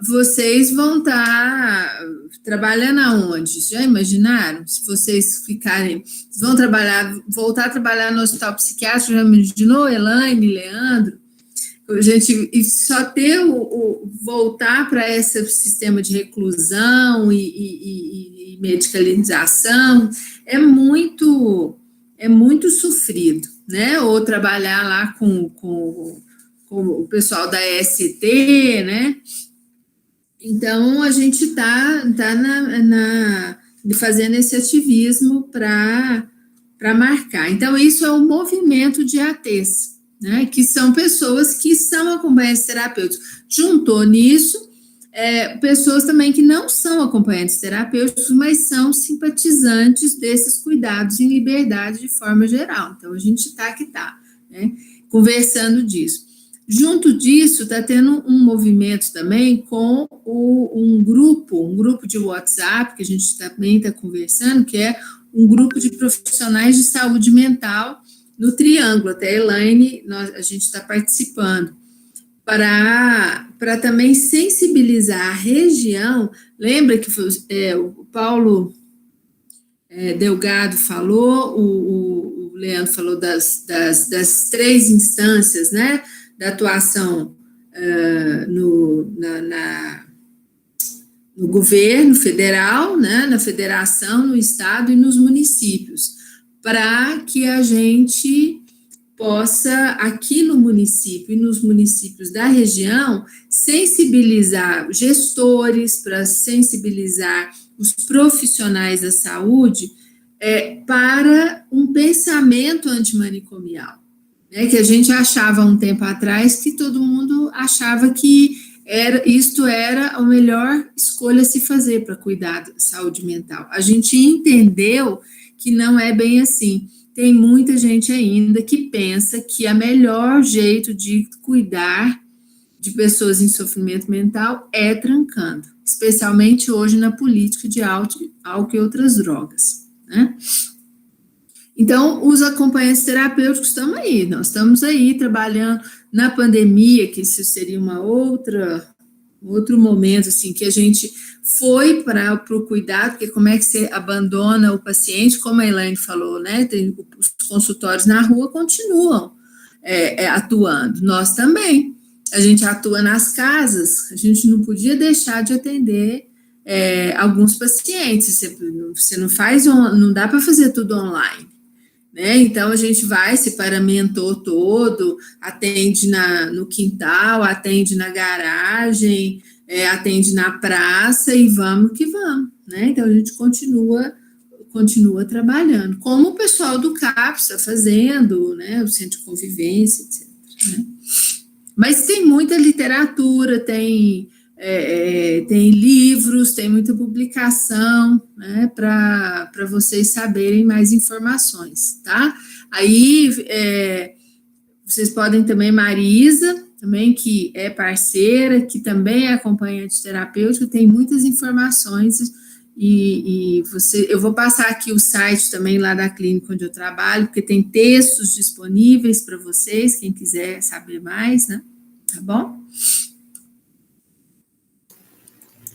vocês vão estar trabalhando aonde? Já imaginaram? Se vocês vão voltar a trabalhar no hospital psiquiátrico, já imaginou, Elaine, Leandro? E só ter voltar para esse sistema de reclusão e medicalização é muito sofrido, né? Ou trabalhar lá com o pessoal da ST, né? Então, a gente está fazendo esse ativismo para marcar. Então, isso é um movimento de ATs, né? Que são pessoas que são acompanhantes terapêuticos. Juntou nisso pessoas também que não são acompanhantes terapêuticos, mas são simpatizantes desses cuidados em liberdade de forma geral. Então, a gente está né, conversando disso. Junto disso, está tendo um movimento também com um grupo de WhatsApp, que a gente também está conversando, que é um grupo de profissionais de saúde mental no Triângulo. Até a Elaine, a gente está participando, para também sensibilizar a região. Lembra que o Paulo Delgado falou, o Leandro falou das 3 instâncias, né, da atuação no governo federal, né, na federação, no estado e nos municípios, para que a gente possa, aqui no município e nos municípios da região, sensibilizar gestores, para sensibilizar os profissionais da saúde para um pensamento antimanicomial, né, que a gente achava um tempo atrás que todo mundo achava que isto era a melhor escolha a se fazer para cuidar da saúde mental. A gente entendeu que não é bem assim. Tem muita gente ainda que pensa que o melhor jeito de cuidar de pessoas em sofrimento mental é trancando, especialmente hoje na política de álcool e outras drogas, né? Então, os acompanhantes terapêuticos estão aí, nós estamos aí trabalhando na pandemia, que isso seria outro momento, assim, que a gente foi para o cuidado, porque como é que você abandona o paciente, como a Elaine falou, né, os consultórios na rua continuam atuando, nós também, a gente atua nas casas, a gente não podia deixar de atender alguns pacientes, você não faz, não dá para fazer tudo online, né? Então, a gente vai, se paramentou todo, atende no quintal, atende na garagem, atende na praça e vamos que vamos, né? Então, a gente continua trabalhando, como o pessoal do CAPS está fazendo, né? O Centro de Convivência, etc. Né? Mas tem muita literatura, tem livros, tem muita publicação, né, para vocês saberem mais informações, tá? Aí, vocês podem também, Marisa, também, que é parceira, que também é acompanhante terapêutico, tem muitas informações, eu vou passar aqui o site também lá da clínica onde eu trabalho, porque tem textos disponíveis para vocês, quem quiser saber mais, né? Tá bom?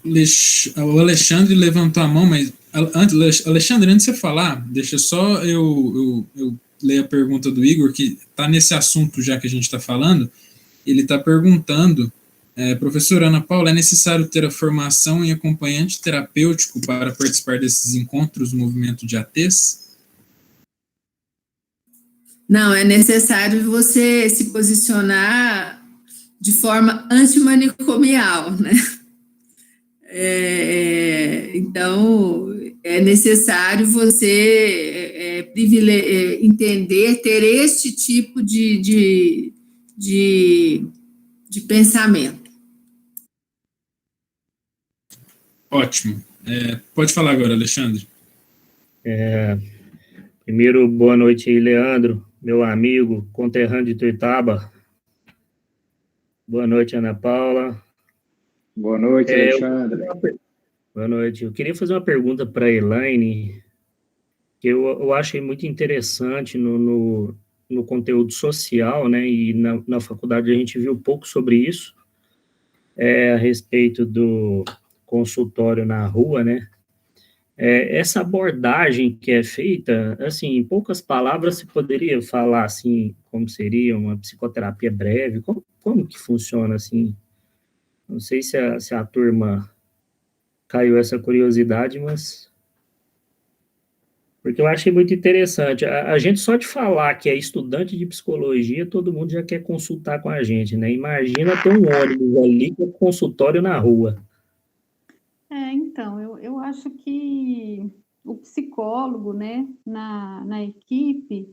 O Alexandre levantou a mão, mas Alexandre, antes de você falar, deixa só eu ler a pergunta do Igor, que está nesse assunto já que a gente está falando. Ele está perguntando, professora Ana Paula, é necessário ter a formação em acompanhante terapêutico para participar desses encontros do movimento de ATs? Não, é necessário você se posicionar de forma antimanicomial, né? Então, é necessário você entender, ter este tipo de pensamento. Ótimo. Pode falar agora, Alexandre. Primeiro, boa noite aí, Leandro, meu amigo, conterrâneo de Tuiutaba. Boa noite, Ana Paula. Boa noite, Alexandre. Boa noite. Eu queria fazer uma pergunta para a Elaine, que eu achei muito interessante no conteúdo social, né, e na faculdade a gente viu pouco sobre isso, a respeito do consultório na rua, né, essa abordagem que é feita, assim, em poucas palavras, você poderia falar, assim, como seria uma psicoterapia breve, como que funciona, assim? Não sei se a turma caiu essa curiosidade, mas... Porque eu achei muito interessante. A gente só de falar que é estudante de psicologia, todo mundo já quer consultar com a gente, né? Imagina ter um ônibus ali com consultório na rua. Então, eu acho que o psicólogo, né, na equipe,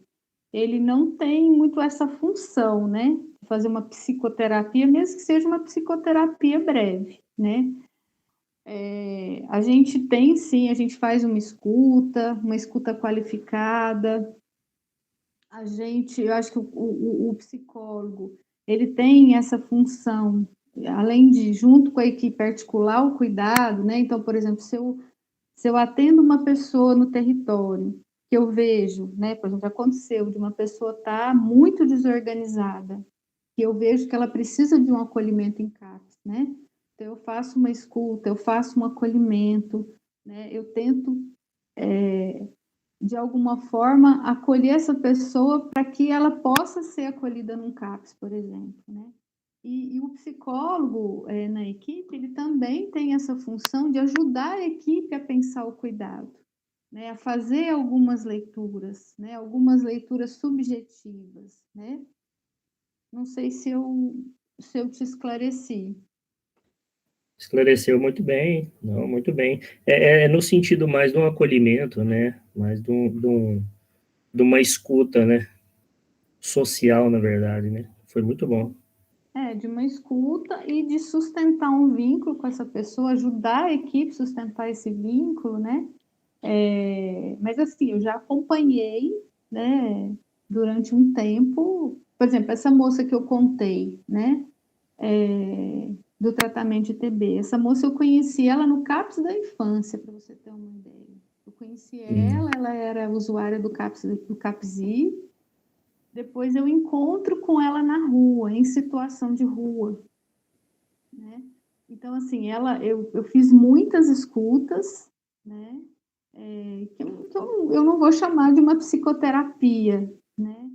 ele não tem muito essa função, né? Fazer uma psicoterapia, mesmo que seja uma psicoterapia breve, né? A gente tem, sim, a gente faz uma escuta qualificada. Eu acho que o psicólogo, ele tem essa função, além de, junto com a equipe, articular o cuidado, né? Então, por exemplo, se eu atendo uma pessoa no território, que eu vejo, né, por exemplo, aconteceu de uma pessoa estar muito desorganizada, que eu vejo que ela precisa de um acolhimento em CAPS, né? Então, eu faço uma escuta, eu faço um acolhimento, né? Eu tento, de alguma forma, acolher essa pessoa para que ela possa ser acolhida num CAPS, por exemplo, né? E o psicólogo na equipe, ele também tem essa função de ajudar a equipe a pensar o cuidado, né? A fazer algumas leituras, né? Algumas leituras subjetivas, né? Não sei se eu te esclareci. Esclareceu muito bem, não, muito bem. É no sentido mais de um acolhimento, né? Mais de uma escuta, né? Social, na verdade, né? Foi muito bom. De uma escuta e de sustentar um vínculo com essa pessoa, ajudar a equipe a sustentar esse vínculo, né? Mas assim, eu já acompanhei, né, durante um tempo, por exemplo, essa moça que eu contei, né, do tratamento de TB, essa moça eu conheci ela no CAPS da infância, para você ter uma ideia. Eu conheci ela era usuária do CAPSI, depois eu encontro com ela na rua, em situação de rua, né? Então, assim, eu fiz muitas escutas, né? Eu não vou chamar de uma psicoterapia, né?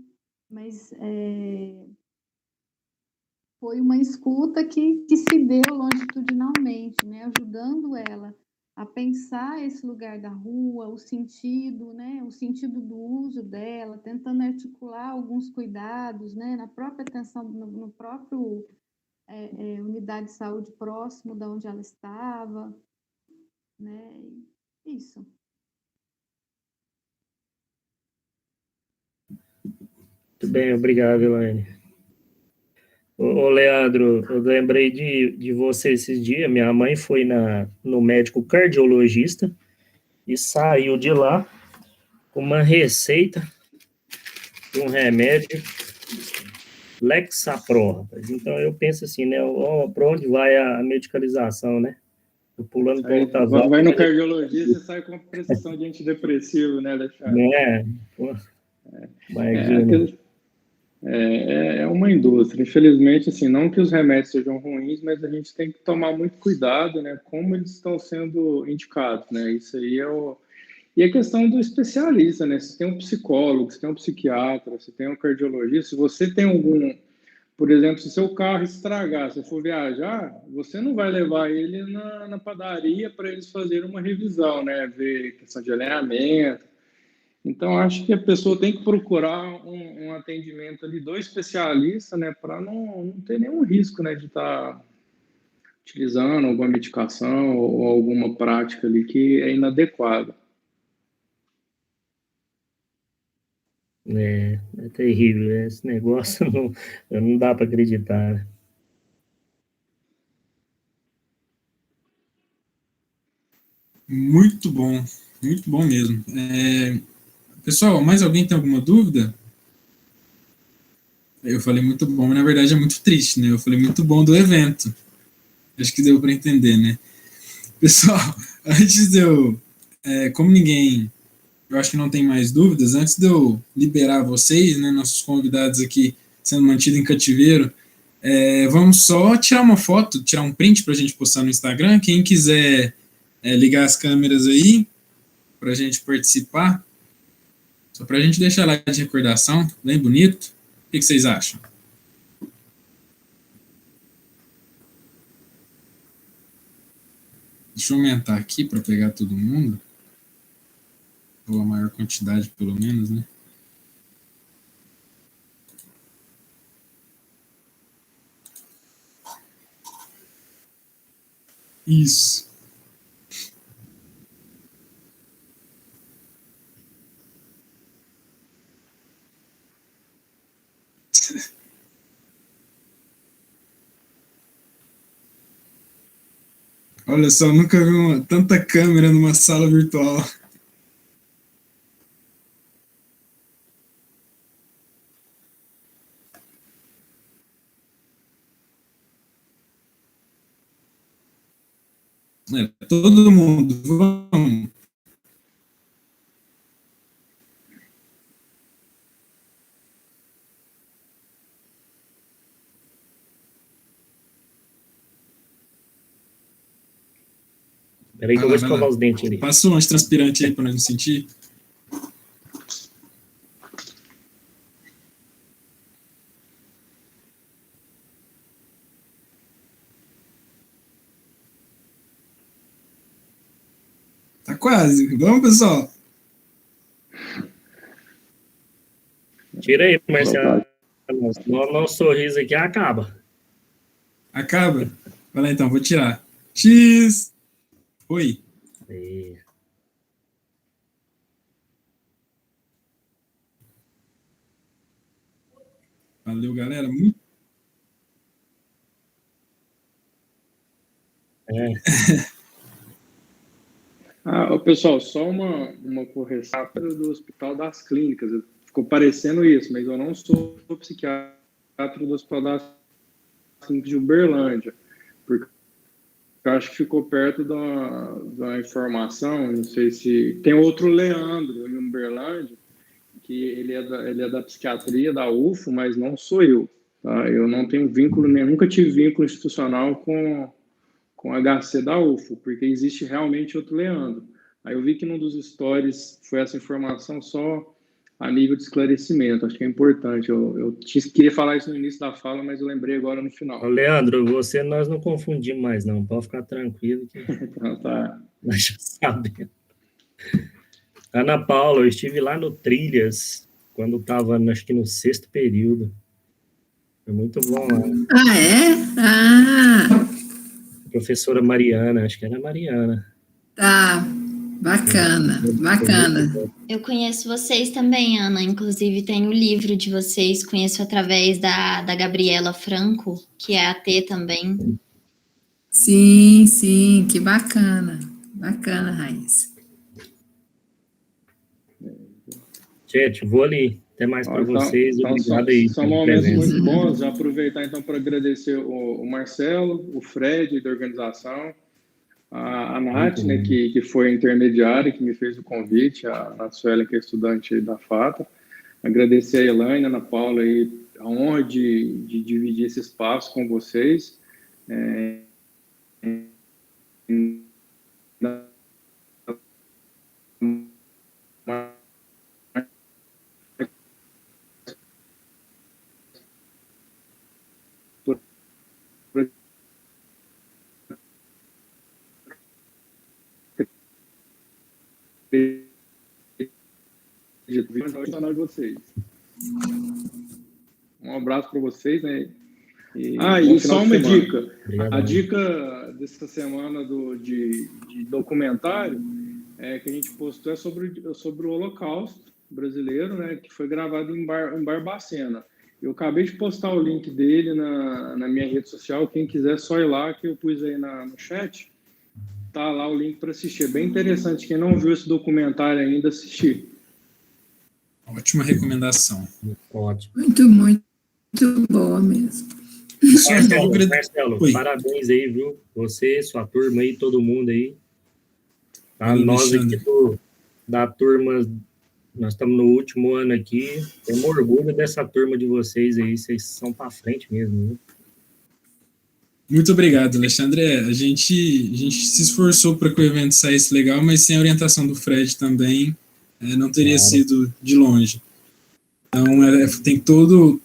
Mas foi uma escuta que se deu longitudinalmente, né? Ajudando ela a pensar esse lugar da rua, o sentido, né? O sentido do uso dela, tentando articular alguns cuidados, né? Na própria atenção, no próprio unidade de saúde próximo da onde ela estava, né? Isso. Muito bem, obrigado, Elaine. Ô, Leandro, eu lembrei de você esses dias. Minha mãe foi no médico cardiologista e saiu de lá com uma receita de um remédio Lexapro, rapaz. Então eu penso assim, né? Para onde vai a medicalização, né? Tô pulando pontas altas. Vai no cardiologista e sai com prescrição de antidepressivo, né, Alexandre? Imagina. É uma indústria. Infelizmente, assim, não que os remédios sejam ruins, mas a gente tem que tomar muito cuidado, né? Como eles estão sendo indicados, né? Isso aí E a questão do especialista, né? Se tem um psicólogo, se tem um psiquiatra, se tem um cardiologista, se você tem algum... Por exemplo, se seu carro estragar, se for viajar, você não vai levar ele na padaria para eles fazerem uma revisão, né? Ver questão de alinhamento. Então, acho que a pessoa tem que procurar um atendimento ali do especialista, né, para não ter nenhum risco, né, de estar utilizando alguma medicação ou alguma prática ali que é inadequada. É terrível, esse negócio não dá para acreditar, né? Muito bom mesmo. Pessoal, mais alguém tem alguma dúvida? Eu falei muito bom, mas na verdade é muito triste, né? Eu falei muito bom do evento. Acho que deu para entender, né? Pessoal, antes de eu... como ninguém... Eu acho que não tem mais dúvidas. Antes de eu liberar vocês, né, nossos convidados aqui sendo mantidos em cativeiro, vamos só tirar uma foto, tirar um print para a gente postar no Instagram. Quem quiser ligar as câmeras aí para a gente participar, só para a gente deixar lá de recordação, bem bonito. O que vocês acham? Deixa eu aumentar aqui para pegar todo mundo. Ou a maior quantidade, pelo menos, né? Isso. Olha só, nunca vi tanta câmera numa sala virtual. Todo mundo, vamos. Peraí que eu vou escovar os dentes ali. Passa um antitranspirante aí para nós não sentir. Tá quase. Vamos, pessoal. Tira aí, Marcelo. Nosso sorriso aqui acaba. Acaba? Vai lá então, vou tirar. X! Oi. É. Valeu, galera. Pessoal, só uma correção do Hospital das Clínicas. Ficou parecendo isso, mas eu não sou psiquiatra do Hospital das Clínicas de Uberlândia, porque eu acho que ficou perto da informação, não sei se... Tem outro Leandro em Uberlândia, que ele é da psiquiatria, da UFO, mas não sou eu. Tá? Eu não tenho vínculo, nunca tive vínculo institucional com HC da UFO, porque existe realmente outro Leandro. Aí eu vi que num dos stories foi essa informação só a nível de esclarecimento, acho que é importante. Eu queria falar isso no início da fala, mas eu lembrei agora no final. Ô, Leandro, você nós não confundimos mais, não. Pode ficar tranquilo que Então, tá. nós já sabemos. Ana Paula, eu estive lá no Trilhas, quando estava, acho que no 6º período. Foi muito bom lá. Ah, é? Ah, Professora Mariana, acho que era Mariana. tá. Bacana, bacana. Eu conheço vocês também, Ana. Inclusive, tem o livro de vocês. Conheço através da Gabriela Franco, que é AT também. Sim, sim, que bacana. Bacana, Raíssa. Gente, vou ali. Até mais para vocês. Obrigado aí. São momentos muito bons. Já aproveitar, então, para agradecer o Marcelo, o Fred, da organização, a Nath, né, que foi a intermediária, que me fez o convite, a Natsuela, que é estudante da FATA. Agradecer a Elaine, a Ana Paula, aí, a honra de dividir esse espaço com vocês. De vocês. Um abraço para vocês, né? E só uma dica. Obrigado, a dica dessa semana de documentário que a gente postou é sobre o Holocausto brasileiro, né? Que foi gravado em Barbacena. Eu acabei de postar o link dele na minha rede social. Quem quiser, só ir lá, que eu pus aí no chat. Tá lá o link para assistir. É bem interessante. Quem não viu esse documentário ainda, assistir. Ótima recomendação. Ótimo. Muito boa mesmo. Marcelo, parabéns aí, viu? Você, sua turma aí, todo mundo aí. Tá? Nós aqui da turma, nós estamos no último ano aqui. Temos orgulho dessa turma de vocês aí. Vocês são para frente mesmo, viu? Muito obrigado, Alexandre. A gente se esforçou para que o evento saísse legal, mas sem a orientação do Fred também não teria sido de longe. Então, tem todo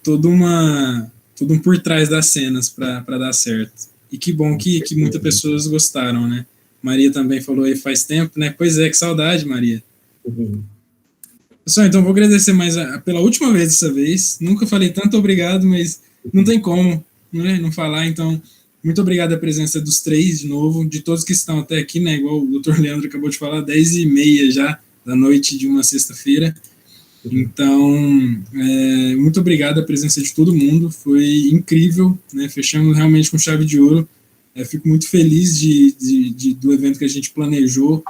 um por trás das cenas para dar certo. E que bom que muitas pessoas gostaram, né? Maria também falou aí faz tempo, né? Pois é, que saudade, Maria. Pessoal, então vou agradecer mais pela última vez dessa vez. Nunca falei tanto obrigado, mas não tem como, né, não falar. Então, muito obrigado a presença dos três de novo, de todos que estão até aqui, né? Igual o Dr. Leandro acabou de falar, 10h30 já da noite de uma sexta-feira. Então, muito obrigado a presença de todo mundo, foi incrível, né? Fechamos realmente com chave de ouro. Fico muito feliz do evento que a gente planejou,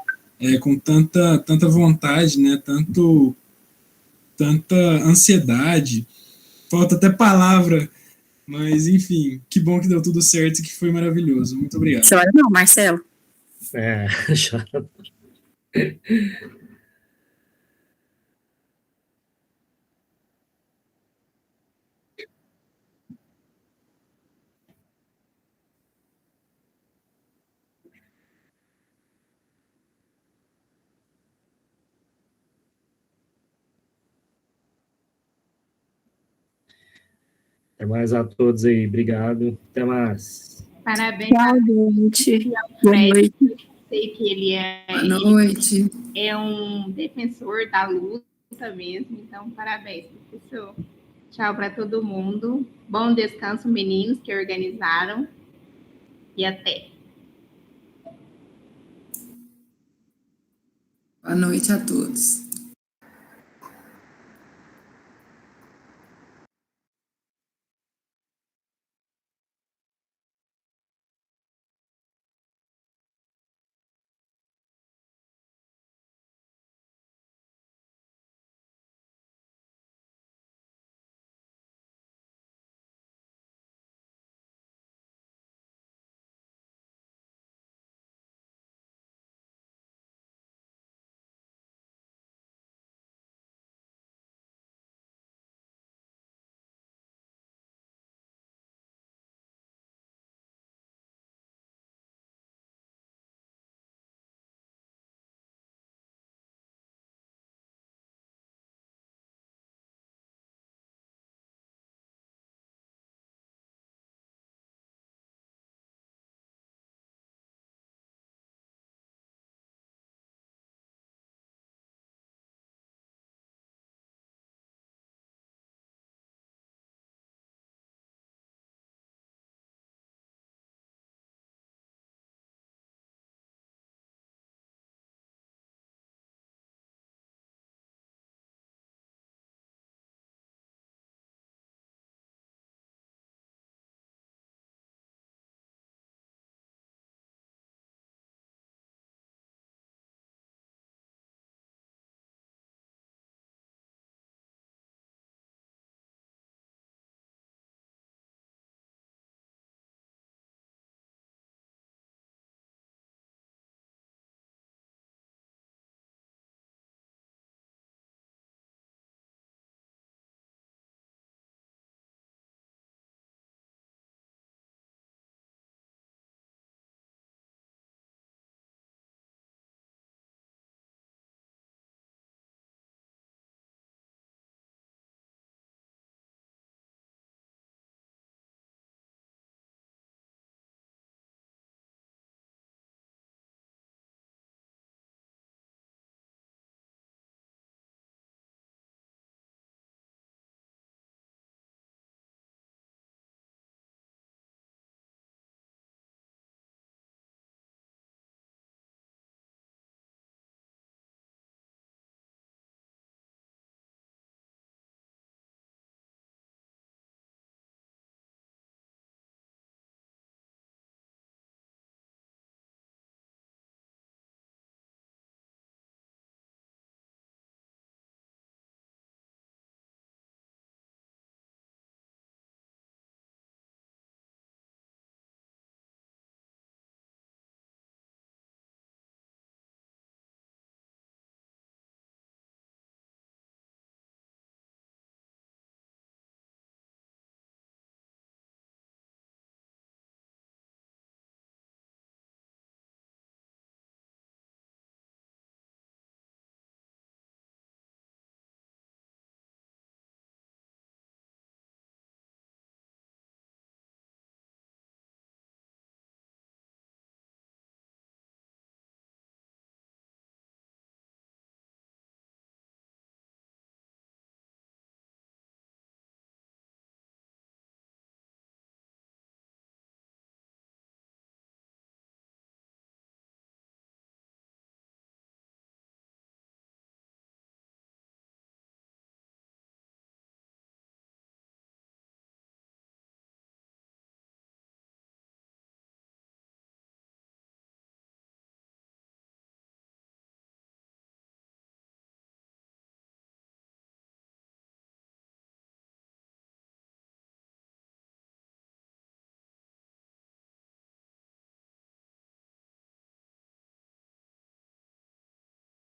com tanta vontade, né? Tanta ansiedade, falta até palavra, mas enfim, que bom que deu tudo certo e que foi maravilhoso. Muito obrigado. Chora não, Marcelo. Chora. Até mais a todos aí, obrigado. Até mais. Parabéns. Tchau, gente. Boa noite. Sei que ele Boa noite. é um defensor da luta mesmo, então parabéns, professor. Tchau para todo mundo. Bom descanso, meninos que organizaram. E até. Boa noite a todos.